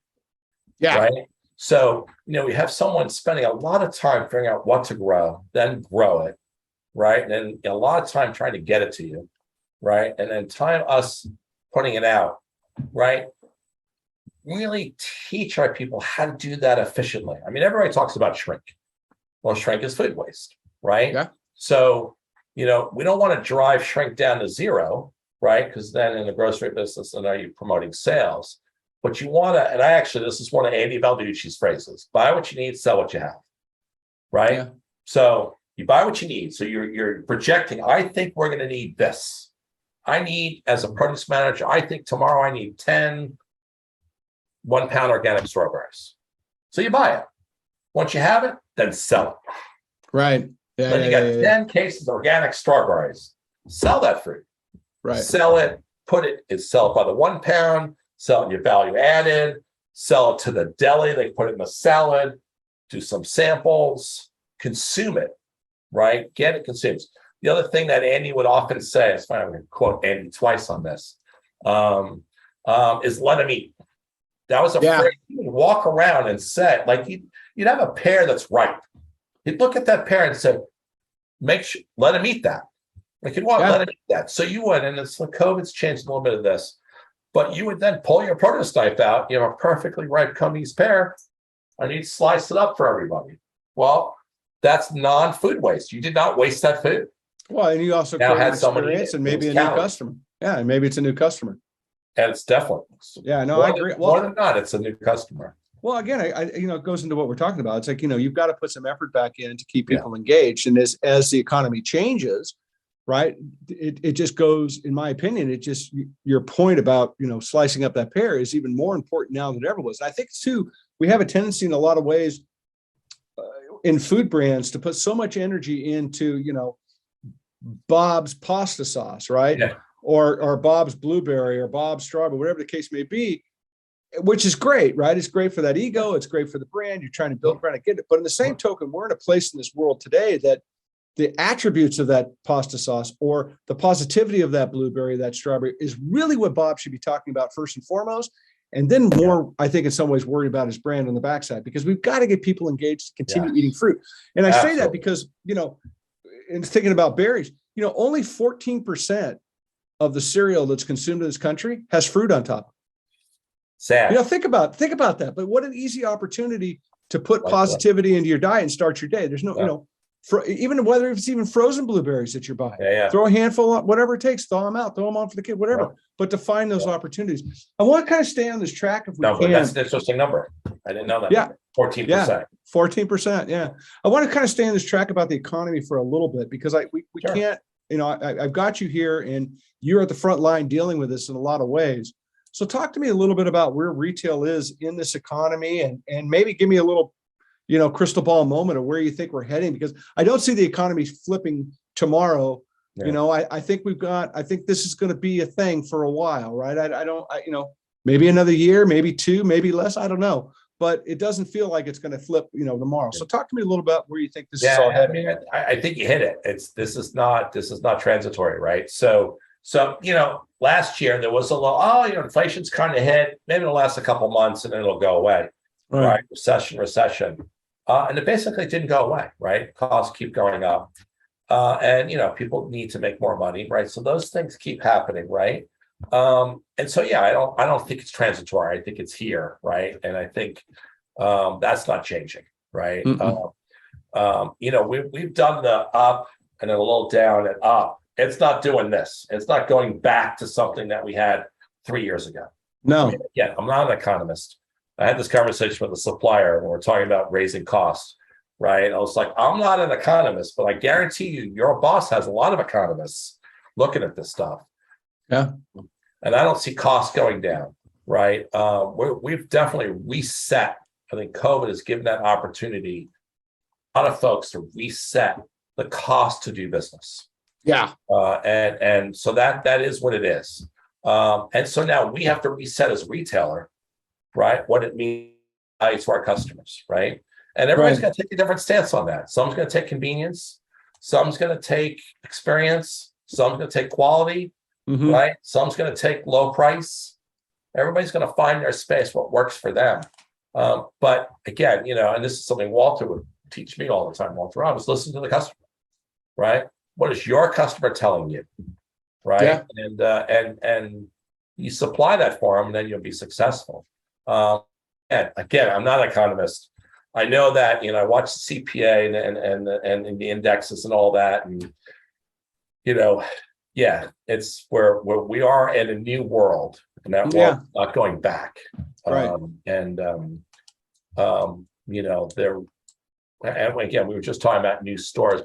Yeah. Right. So, we have someone spending a lot of time figuring out what to grow, then grow it. Right. And then a lot of time trying to get it to you. Right. And then time us putting it out. Right. Really teach our people how to do that efficiently. I mean, everybody talks about shrink. Well, shrink is food waste. Right. Yeah. So, we don't want to drive shrink down to zero, right? Because then in the grocery business, then are you promoting sales? But you want to, and this is one of Andy Balducci's phrases: buy what you need, sell what you have, right? Yeah. So you buy what you need. So you're projecting, I think we're going to need this. I need, as a produce manager, I think tomorrow I need 10 1-pound organic strawberries. So you buy it. Once you have it, then sell it. Right. Yeah, then you got 10 cases of organic strawberries. Sell that fruit. Right. Sell it, sell it by the 1 pound, sell it your value added, sell it to the deli, they put it in a salad, do some samples, consume it, right? Get it consumed. The other thing that Andy would often say, it's funny, I'm going to quote Andy twice on this, is let him eat. That was a phrase he would walk around and say, like you'd have a pear that's ripe. You'd look at that pear and say, let him eat that. Like let him eat that. So you would, and it's like COVID's changed a little bit of this, but you would then pull your produce knife out, you have a perfectly ripe Cummies pear, and you'd slice it up for everybody. Well, that's non-food waste. You did not waste that food. Well, and you also now had experience and maybe a new customer. Yeah, and maybe it's a new customer. And it's definitely. Yeah, no, I agree. More than not, it's a new customer. Well, again, it goes into what we're talking about. It's like, you've got to put some effort back in to keep people engaged. And as the economy changes, right, it just goes, in my opinion, your point about, slicing up that pear is even more important now than it ever was. And I think too, we have a tendency in a lot of ways in food brands to put so much energy into, Bob's pasta sauce, right? Yeah. Or Bob's blueberry or Bob's strawberry, whatever the case may be, which is great, right? It's great for that ego. It's great for the brand. You're trying to build a brand. I get it. But in the same token, we're in a place in this world today that the attributes of that pasta sauce or the positivity of that blueberry, that strawberry is really what Bob should be talking about first and foremost. And then more, I think in some ways, worried about his brand on the backside, because we've got to get people engaged to continue eating fruit. And I say that because, in thinking about berries, only 14% of the cereal that's consumed in this country has fruit on top. Sad. Think about that. But what an easy opportunity to put positivity into your diet and start your day. There's no, even whether it's even frozen blueberries that you're buying. Yeah. Throw a handful, whatever it takes, thaw them out, throw them on for the kid, whatever. Yeah. But to find those opportunities. I want to kind of stay on this track if we No, can. but that's an interesting number. I didn't know that. Yeah. 14%. Yeah. 14%. Yeah. I want to kind of stay on this track about the economy for a little bit, because we Sure. can't, I've got you here and you're at the front line dealing with this in a lot of ways. So talk to me a little bit about where retail is in this economy, and maybe give me a little, crystal ball moment of where you think we're heading, because I don't see the economy flipping tomorrow. Yeah. I think I think this is going to be a thing for a while, right? Maybe another year, maybe two, maybe less. I don't know, but it doesn't feel like it's going to flip, tomorrow. So talk to me a little about where you think this is all heading. I think you hit it. This is not transitory, right? So, last year there was a little, inflation's kind of hit, maybe it'll last a couple months and then it'll go away. Right. Recession. And it basically didn't go away, right? Costs keep going up. And people need to make more money, right? So those things keep happening, right? And so I don't think it's transitory. I think it's here, right? And I think that's not changing, right? We've done the up and then a little down and up. It's not doing this. It's not going back to something that we had 3 years ago. No. I'm not an economist. I had this conversation with a supplier when we're talking about raising costs, right? I was like, I'm not an economist, but I guarantee you, your boss has a lot of economists looking at this stuff. Yeah. And I don't see costs going down, right? We've definitely reset. I think COVID has given that opportunity, a lot of folks to reset the cost to do business. Yeah. And so that is what it is. And so now we have to reset as a retailer, right? What it means to our customers, right? And everybody's going to take a different stance on that. Some's going to take convenience. Some's going to take experience. Some's going to take quality, right? Some's going to take low price. Everybody's going to find their space, what works for them. But again, and this is something Walter would teach me all the time, Walter Robb, is listen to the customer, right? What is your customer telling you, right? Yeah. And you supply that for them, and then you'll be successful. And again, I'm not an economist. I know that, I watch the CPA and the indexes and all that. And, it's where we are in a new world, and that world not going back. Right. And again, we were just talking about new stores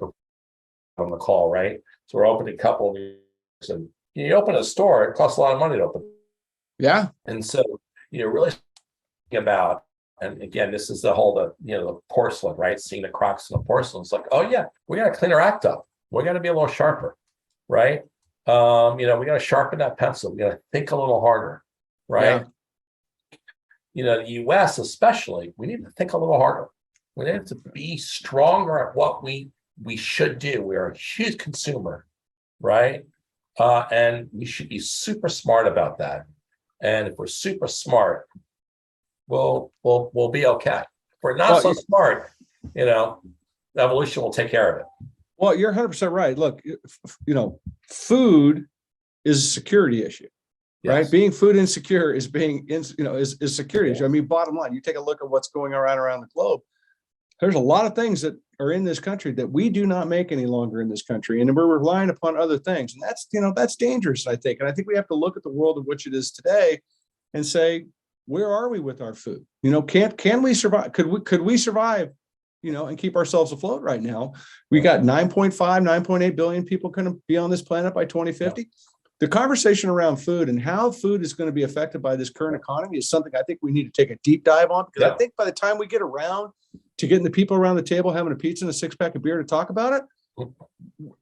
on the call, right? So we're opening a couple, and you open a store, it costs a lot of money to open. Yeah. And so, really about, and again, this is the whole, the porcelain, right? Seeing the crocks in the porcelain. It's like, oh yeah, we got to clean our act up. We got to be a little sharper, right? We got to sharpen that pencil. We got to think a little harder, right? Yeah. The US especially, we need to think a little harder. We need to be stronger at what we should do. We are a huge consumer, right? And we should be super smart about that. And if we're super smart, we'll be okay. If we're not so smart, evolution will take care of it. Well, you're 100% right. Look, food is a security issue, right? Yes. Being food insecure is is security issue. I mean, bottom line, you take a look at what's going around the globe. There's a lot of things that are in this country that we do not make any longer in this country, and we're relying upon other things, and that's dangerous, I think. And I think we have to look at the world in which it is today and say, where are we with our food? Can we survive? Could we survive? And keep ourselves afloat right now. We got 9.8 billion people going to be on this planet by 2050. Yeah. The conversation around food and how food is going to be affected by this current economy is something I think we need to take a deep dive on, because I think by the time we get around to getting the people around the table having a pizza and a 6-pack of beer to talk about it,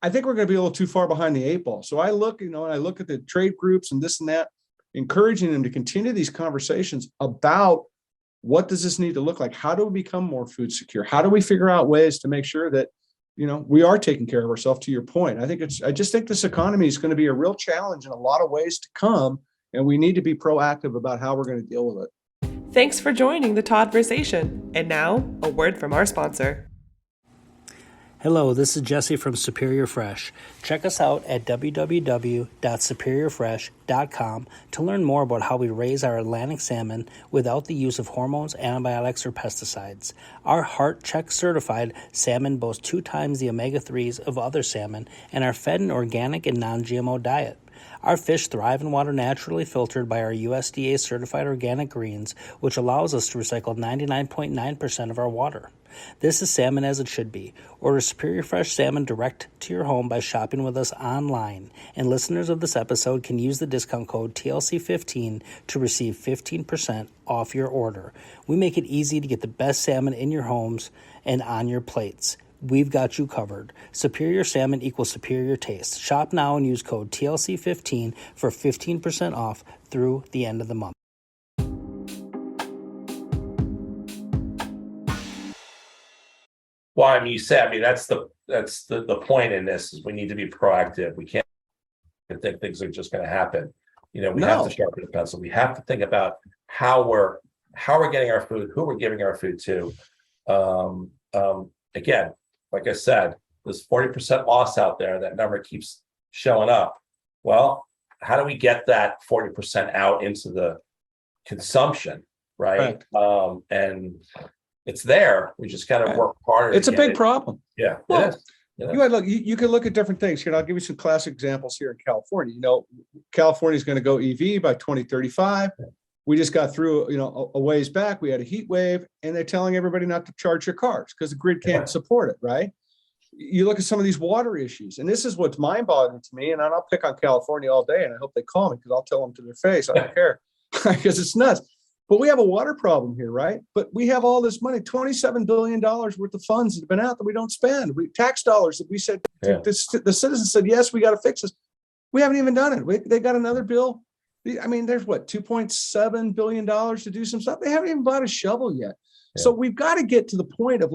I think we're going to be a little too far behind the 8 ball. So I look, and I look at the trade groups and this and that, encouraging them to continue these conversations about what does this need to look like? How do we become more food secure? How do we figure out ways to make sure that, we are taking care of ourselves, to your point? I just think this economy is going to be a real challenge in a lot of ways to come, and we need to be proactive about how we're going to deal with it. Thanks for joining the Todd-versation. And now, a word from our sponsor. Hello, this is Jesse from Superior Fresh. Check us out at www.superiorfresh.com to learn more about how we raise our Atlantic salmon without the use of hormones, antibiotics, or pesticides. Our Heart Check certified salmon boast 2 times the omega-3s of other salmon and are fed an organic and non-GMO diet. Our fish thrive in water naturally filtered by our USDA certified organic greens, which allows us to recycle 99.9% of our water. This is salmon as it should be. Order Superior Fresh salmon direct to your home by shopping with us online. And listeners of this episode can use the discount code TLC15 to receive 15% off your order. We make it easy to get the best salmon in your homes and on your plates. We've got you covered. Superior salmon equals superior taste. Shop now and use code TLC15 for 15% off through the end of the month. Well, I mean, you said, I mean, that's the point in this is we need to be proactive. We can't think things are just going to happen. We have to sharpen the pencil. We have to think about how we're getting our food, who we're giving our food to. Again, like I said, there's 40% loss out there. That number keeps showing up. Well, how do we get that 40% out into the consumption, right? And it's there. We just got to work harder. It's a big problem. Yeah, well, it is. You can look at different things here. I'll give you some classic examples here in California. California is going to go EV by 2035. We just got through, a ways back. We had a heat wave, and they're telling everybody not to charge their cars because the grid can't support it. Right? You look at some of these water issues, and this is what's mind-boggling to me. And I'll pick on California all day, and I hope they call me because I'll tell them to their face. I don't care because it's nuts. But we have a water problem here, right? But we have all this money, $27 billion worth of funds that have been out that we don't spend. Tax dollars that we said, the citizens said, yes, we got to fix this. We haven't even done it. They got another bill. I mean, there's $2.7 billion to do some stuff. They haven't even bought a shovel yet. Yeah. So we've got to get to the point of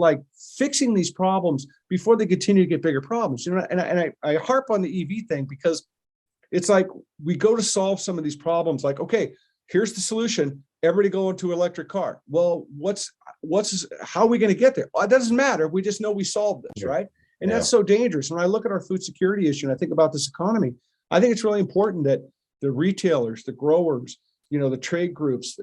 fixing these problems before they continue to get bigger problems. And I harp on the EV thing because it's like we go to solve some of these problems. Okay, here's the solution. Everybody go into an electric car. Well, how are we going to get there? Well, it doesn't matter. We just know we solved this, right? And that's so dangerous. When I look at our food security issue and I think about this economy, I think it's really important that the retailers, the growers, the trade groups,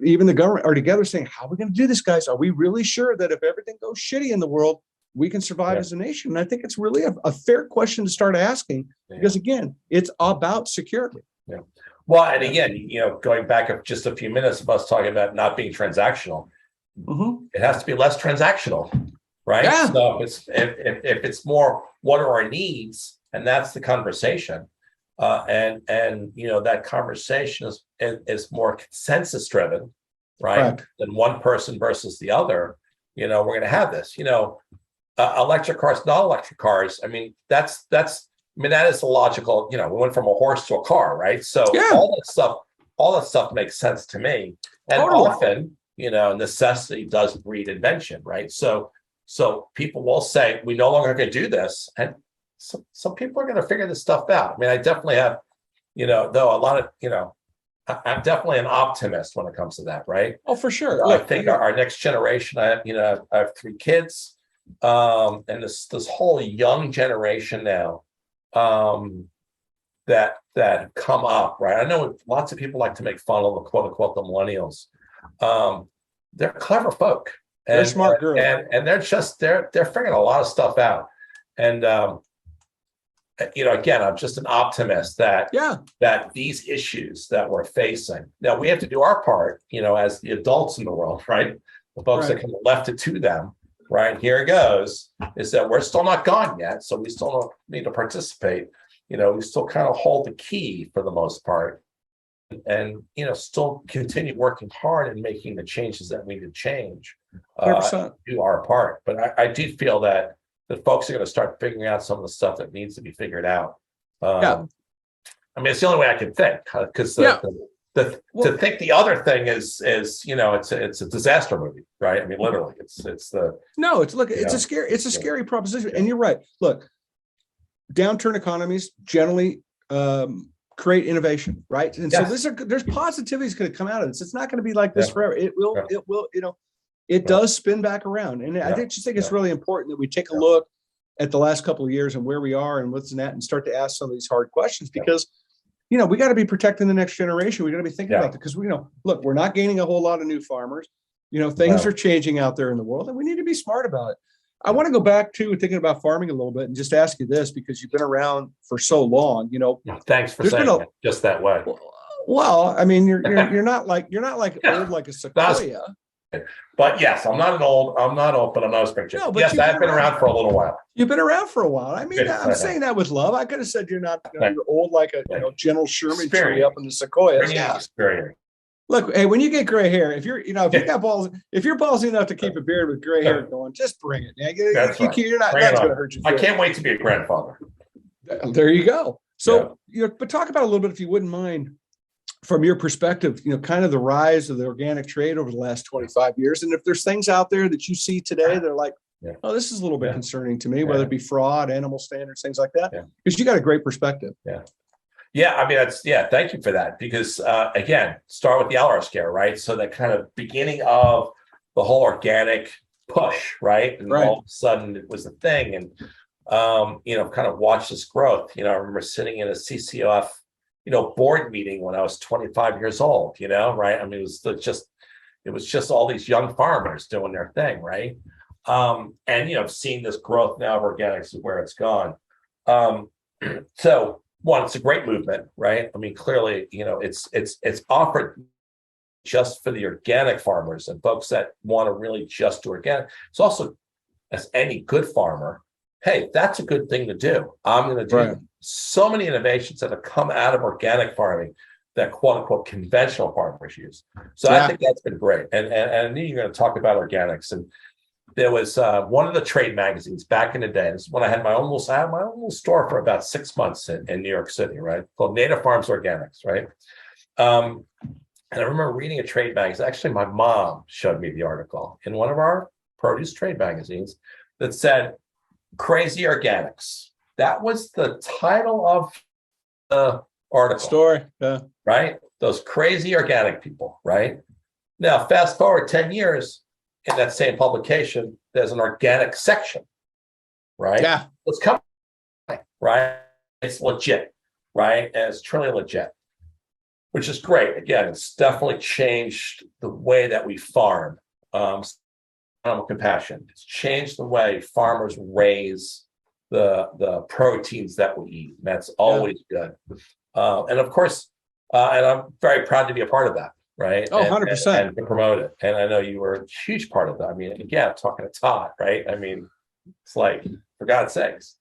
even the government are together saying, how are we going to do this, guys? Are we really sure that if everything goes shitty in the world, we can survive as a nation? And I think it's really a fair question to start asking because, again, it's about security. Yeah. Well, and again, going back just a few minutes of us talking about not being transactional, it has to be less transactional, right? Yeah. So if it's more, what are our needs? And that's the conversation. And that conversation is more consensus driven, right? Than one person versus the other. We're going to have this. Electric cars, not electric cars. I mean, that is the logical. We went from a horse to a car, right? So all that stuff makes sense to me. And often, necessity does breed invention, right? So people will say we no longer going to do this, and some people are going to figure this stuff out. I mean, I definitely have, though a lot of, I'm definitely an optimist when it comes to that, right? Oh, for sure. I think our next generation. I have 3 kids, and this whole young generation now, that come up, right? I know lots of people like to make fun of the quote unquote the millennials. They're clever folk. They're smart girls, and they're figuring a lot of stuff out. And again, I'm just an optimist that these issues that we're facing, now we have to do our part, as the adults in the world, right? The folks that can left it to them, right? Here it goes, is that we're still not gone yet. So we still need to participate. We still kind of hold the key for the most part and still continue working hard and making the changes that we need to change, do our part. But I do feel that folks are going to start figuring out some of the stuff that needs to be figured out. I mean, it's the only way I can think, because to think the other thing is it's a disaster movie, right? I mean, literally, it's a scary proposition. And you're right. Look, downturn economies generally create innovation, right? And so there's positivity is going to come out of this. It's not going to be like this forever. It will, it does spin back around. And I think it's really important that we take a look at the last couple of years and where we are and what's in that, and start to ask some of these hard questions because, we got to be protecting the next generation. We got to be thinking about that because look, we're not gaining a whole lot of new farmers. Things are changing out there in the world and we need to be smart about it. I want to go back to thinking about farming a little bit and just ask you this because you've been around for so long, Thanks for saying it just that way. Well, I mean, you're not like old like a sequoia. But yes, I'm not old, but I'm not a spring chicken. No, yes, I've been around for a little while. You've been around for a while. I mean, I'm saying that with love. I could have said you're not, you're old like a General Sherman tree up in the sequoias. Yeah. Experience. Look, hey, when you get gray hair, if you're got balls, if you're ballsy enough to keep a beard with gray hair going, just bring it. That's right. You're not, that's going to hurt you. I can't wait to be a grandfather. There you go. So, but talk about a little bit, if you wouldn't mind, from your perspective, kind of the rise of the organic trade over the last 25 years. And if there's things out there that you see today, they're like, oh, this is a little bit concerning to me, whether it be fraud, animal standards, things like that, because you got a great perspective. Yeah, I mean, thank you for that. Because again, start with the LR scare, right? So that kind of beginning of the whole organic push, right? And all of a sudden it was a thing. And, kind of watch this growth. I remember sitting in a CCOF, board meeting when I was 25 years old, right? I mean, it was just all these young farmers doing their thing, right? And, seeing this growth now of organics is where it's gone. So, one, it's a great movement, right? I mean, clearly, it's offered just for the organic farmers and folks that want to really just do organic. It's also, as any good farmer, hey, that's a good thing to do. I'm going to do so many innovations that have come out of organic farming that quote unquote conventional farmers use. So I think that's been great. And I knew you were going to talk about organics. And there was one of the trade magazines back in the day. This is when I had my own little store for about 6 months in New York City, right? Called Native Farms Organics, right? And I remember reading a trade magazine. Actually, my mom showed me the article in one of our produce trade magazines that said, Crazy Organics. That was the title of the article. Story, right? Those crazy organic people, right? Now, fast forward 10 years, in that same publication, there's an organic section, right? Yeah. It's coming, right? It's legit, right? And it's truly legit, which is great. Again, it's definitely changed the way that we farm. Animal compassion. It's changed the way farmers raise the proteins that we eat. And that's always good. And of course, and I'm very proud to be a part of that. Right. Oh, 100%. And to promote it. And I know you were a huge part of that. I mean, again, talking to Todd, right? I mean, it's like, for God's sakes,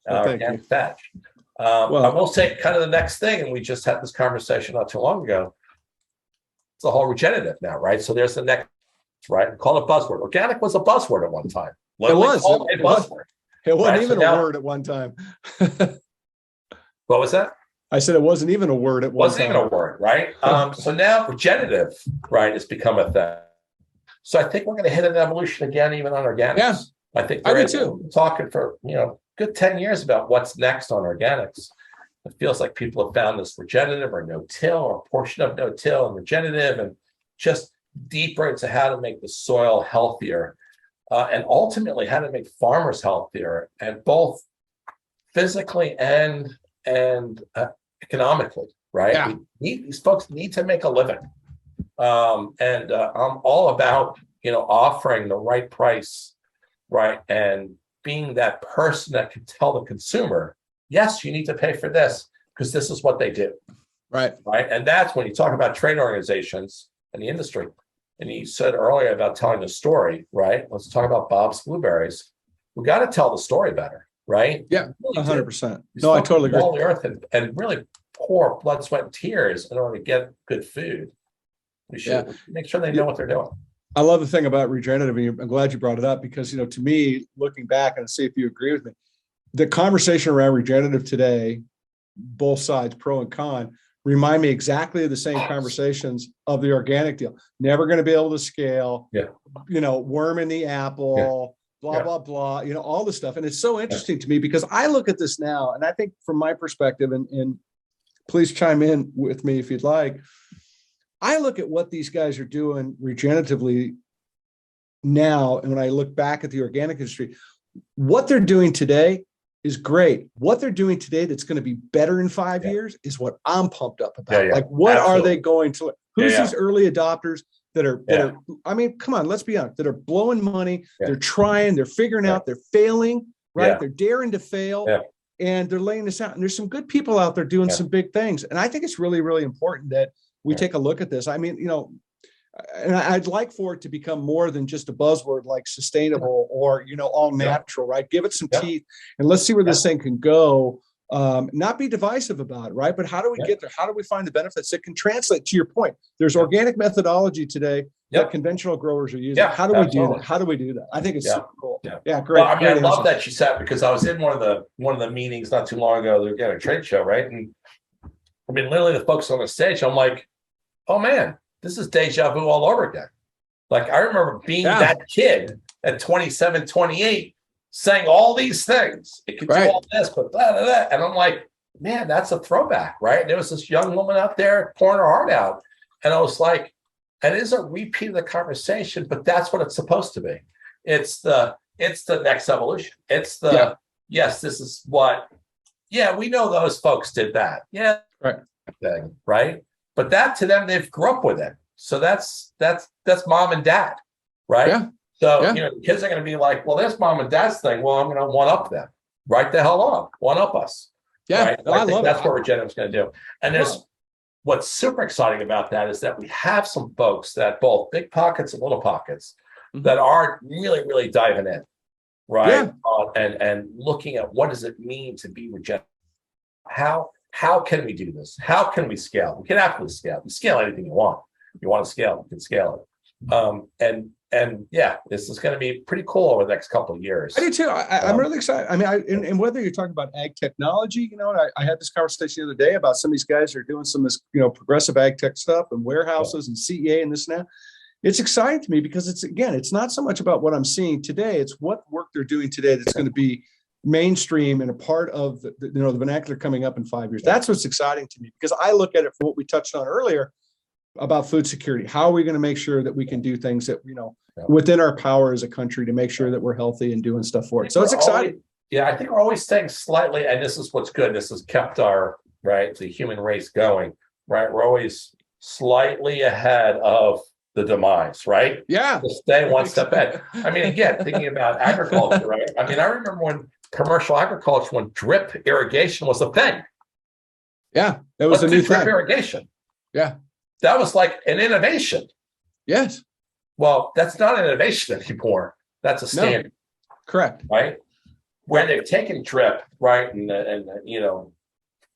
organic fetch. I will say kind of the next thing, and we just had this conversation not too long ago. It's the whole regenerative now, right? So there's the next, right? Call it buzzword. Organic was a buzzword at one time. Literally it was a buzzword. It wasn't even a word at one time. What was that? I said it wasn't even a word at one time. Wasn't even a word, right? So now regenerative, right, has become a thing. So I think we're going to hit an evolution again, even on organics. Yeah, I think I do too. We're talking for good 10 years about what's next on organics. It feels like people have found this regenerative or no-till or a portion of no-till and regenerative, and just deeper into how to make the soil healthier, and ultimately how to make farmers healthier, and both physically and economically, right? Yeah. These folks need to make a living. And I'm all about, offering the right price, right? And being that person that can tell the consumer, yes, you need to pay for this because this is what they do. Right. Right. And that's when you talk about trade organizations and the industry. And you said earlier about telling the story, right? Let's talk about Bob's Blueberries. We got to tell the story better, right? Yeah, 100%. No, I totally agree. All the earth and really pour blood, sweat, and tears in order to get good food. We should make sure they know what they're doing. I love the thing about regenerative, and I'm glad you brought it up because, to me, looking back and see if you agree with me, the conversation around regenerative today, both sides, pro and con, remind me exactly of the same conversations of the organic deal. Never going to be able to scale, worm in the apple, blah, blah, all this stuff. And it's so interesting to me because I look at this now, and I think from my perspective, and please chime in with me if you'd like, I look at what these guys are doing regeneratively now, and when I look back at the organic industry, what they're doing today is great. What they're doing today that's going to be better in 5 years is what I'm pumped up about. Like, what are they going to? Who's these early adopters that are? I mean, come on, let's be honest. That are blowing money. They're trying. They're figuring out. They're failing. Right? They're daring to fail. And they're laying this out. And there's some good people out there doing some big things. And I think it's really, really important that we take a look at this. I mean, and I'd like for it to become more than just a buzzword like sustainable or, all natural, right? Give it some teeth and let's see where this thing can go. Not be divisive about it, right? But how do we get there? How do we find the benefits that can translate to your point? There's organic methodology today that conventional growers are using. How do we do that? How do we do that? I think it's super cool. Great. Well, I mean, I love that you said, because I was in one of the meetings not too long ago. They were at a trade show, right? And I mean, literally the folks on the stage, I'm like, oh man, this is deja vu all over again. Like, I remember being that kid at 27, 28, saying all these things. It could do all this, but blah, blah, blah. And I'm like, man, that's a throwback, right? And there was this young woman out there pouring her heart out. And I was like, and it is a repeat of the conversation, but that's what it's supposed to be. It's the next evolution. It's the, yes, this is what, we know those folks did that. Yeah. Right. But that, to them, they've grew up with it. So that's mom and dad. Right. Yeah. So, the kids are going to be like, well, there's mom and dad's thing. Well, I'm going to one up them. Right the hell on. One up us. Yeah. Right? I think that's what Regenerate's going to do. And there's what's super exciting about that is that we have some folks that both big pockets and little pockets that are really, really diving in. Right. And looking at what does it mean to be regenerative? How can we do this? How can we scale? We can absolutely scale. You scale anything you want. If you want to scale, you can scale it. And this is going to be pretty cool over the next couple of years. I do too. I'm really excited. I mean, and whether you're talking about ag technology, I had this conversation the other day about some of these guys who are doing some of this, progressive ag tech stuff and warehouses and CEA and this and that. It's exciting to me because it's not so much about what I'm seeing today. It's what work they're doing today that's going to be mainstream and a part of the vernacular coming up in 5 years. That's what's exciting to me, because I look at it from what we touched on earlier about food security. How are we going to make sure that we can do things that, within our power as a country to make sure that we're healthy and doing stuff for it? So it's exciting. I think we're always staying slightly, and this is what's good. This has kept the human race going, right? We're always slightly ahead of the demise, right? Yeah. To stay one step ahead. I mean, again, thinking about agriculture, right? I mean, I remember when commercial agriculture, when drip irrigation was a thing. Yeah, that was a new drip thing. Irrigation. Yeah. That was like an innovation. Yes. Well, that's not an innovation anymore. That's a standard. No. Correct. Right? Where they've taken drip, right, and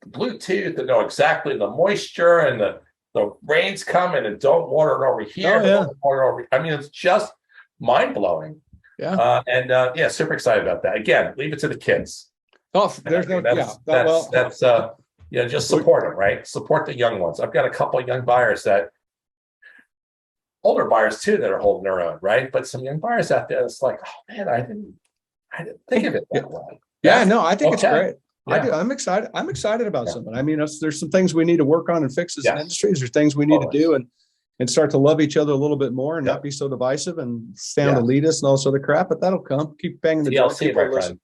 Bluetooth, and know exactly the moisture and the rains coming and don't water it over here. I mean, it's just mind blowing. Yeah. Super excited about that. Again, leave it to the kids. Oh, there's just support them, right? Support the young ones. I've got a couple of young buyers older buyers too, that are holding their own, right? But some young buyers out there, it's like, oh man, I didn't think of it that way. Yeah, no, I think it's great. I do. I'm excited. I'm excited about something. I mean, there's some things we need to work on and fix as an industry. There's things we need to do and start to love each other a little bit more and not be so divisive and sound elitist and all sort of crap. But that'll come. Keep banging the TLC, my friend.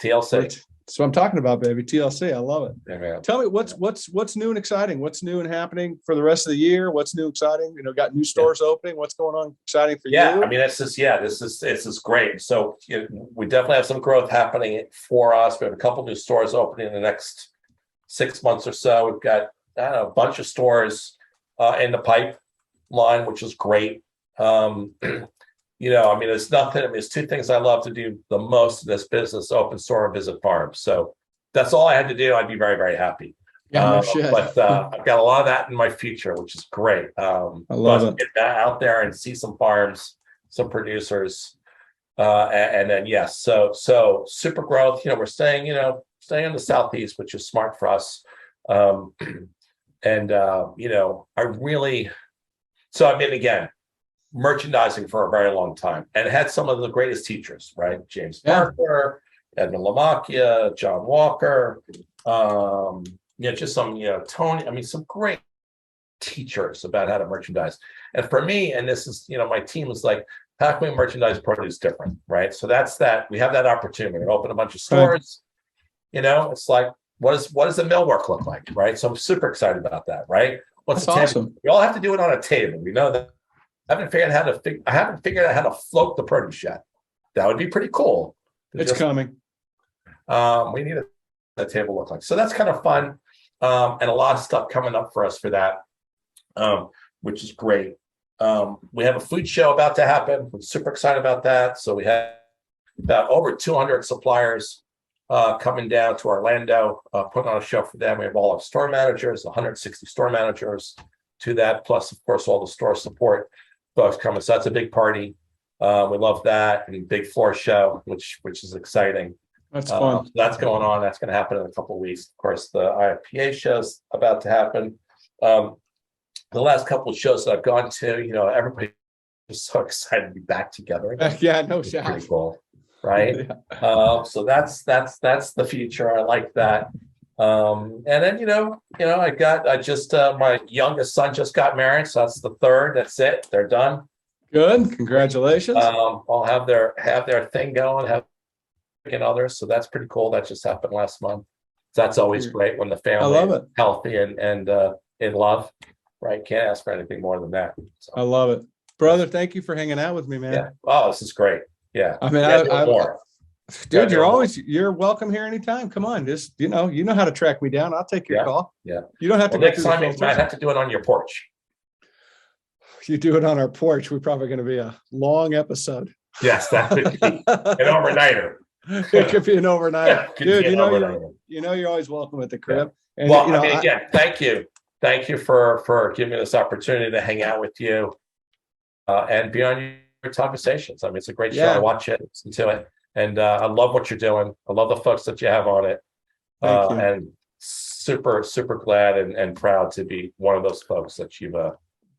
TLC. That's what I'm talking about, baby. TLC. I love it. Yeah, tell me what's new and exciting. What's new and happening for the rest of the year? What's new, exciting? Got new stores opening. What's going on exciting for you? Yeah, I mean, this is great. So we definitely have some growth happening for us. We have a couple new stores opening in the next 6 months or so. We've got a bunch of stores in the pipeline, which is great. I mean, there's two things I love to do the most in this business: open store and visit farms. So that's all I had to do. I'd be very, very happy. Yeah, no shit. But I've got a lot of that in my future, which is great. I love it. Get out there and see some farms, some producers, and then so super growth. We're staying in the Southeast, which is smart for us. I really. So I've been merchandising for a very long time and had some of the greatest teachers, right? James Parker, Edmund Lamacchia, John Walker, just some, Tony, I mean, some great teachers about how to merchandise. And for me, and this is, my team was like, how can we merchandise produce different, right? So that's that. We have that opportunity. We open a bunch of stores. You know, it's like, what does the millwork look like, right? So I'm super excited about that, right? What's That's the table? awesome. We all have to do it on a table. We know that. I haven't figured out how to float the produce yet. That would be pretty cool. It's coming. We need a table look like. So that's kind of fun, and a lot of stuff coming up for us for that, which is great. We have a food show about to happen. We're super excited about that. So we have about over 200 suppliers coming down to Orlando, putting on a show for them. We have all our store managers, 160 store managers to that, plus of course all the store support folks coming. So that's a big party. We love that, and big floor show, which is exciting. That's fun. So that's going on. That's going to happen in a couple of weeks. Of course, the IFPA show's about to happen. The last couple of shows that I've gone to, you know, everybody is so excited to be back together. Yeah, no It's doubt. pretty cool, right? Yeah. So that's the future. I like that. And then I just my youngest son just got married, so that's the third. That's it. They're done. Good. Congratulations. I'll have their thing going, and others. So that's pretty cool. That just happened last month. So that's always great when the family is healthy and in love, right? Can't ask for anything more than that. So, I love it. Brother, thank you for hanging out with me, man. yeah. Oh, this is great. Yeah. I mean, dude, you're welcome here anytime. Come on. Just, you know how to track me down. I'll take your call. Yeah. You don't have to go next through the time you filters. might have to do it on your porch. You do it on our porch, we're probably going to be a long episode. Yes, that could be an overnighter. It could be an overnight. Dude, you're always welcome at the crib. Yeah. And, Well, again, thank you. Thank you for giving me this opportunity to hang out with you and be on your Todd-versations. I mean, it's a great show. I watch it, listen to it. And I love what you're doing. I love the folks that you have on it. Thank you. And super, super glad and proud to be one of those folks that you've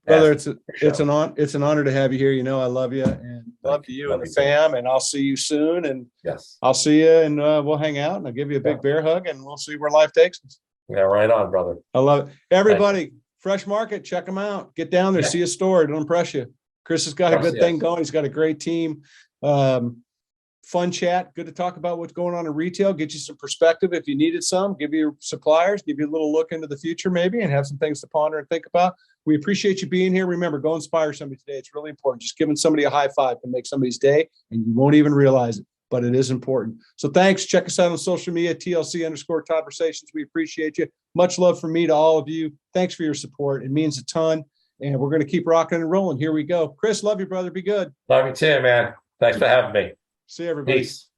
brother, it's an honor to have you here. You know, I love you and love you and the fam, and I'll see you soon. And yes, I'll see you, and we'll hang out, and I'll give you a big bear hug, and we'll see where life takes us. Yeah, right on, brother. I love it. Everybody, Fresh Market, check them out. Get down there, see a store. It'll impress you. Chris has got a good thing going. He's got a great team. Fun chat. Good to talk about what's going on in retail. Get you some perspective if you needed some. Give you suppliers. Give you a little look into the future maybe, and have some things to ponder and think about. We appreciate you being here. Remember, go inspire somebody today. It's really important. Just giving somebody a high five can make somebody's day, and you won't even realize it, but it is important. So thanks. Check us out on social media, TLC_Todd-versations. We appreciate you. Much love from me to all of you. Thanks for your support. It means a ton, and we're going to keep rocking and rolling. Here we go. Chris, love you, brother. Be good. Love you too, man. Thanks for having me. See you, everybody. Peace.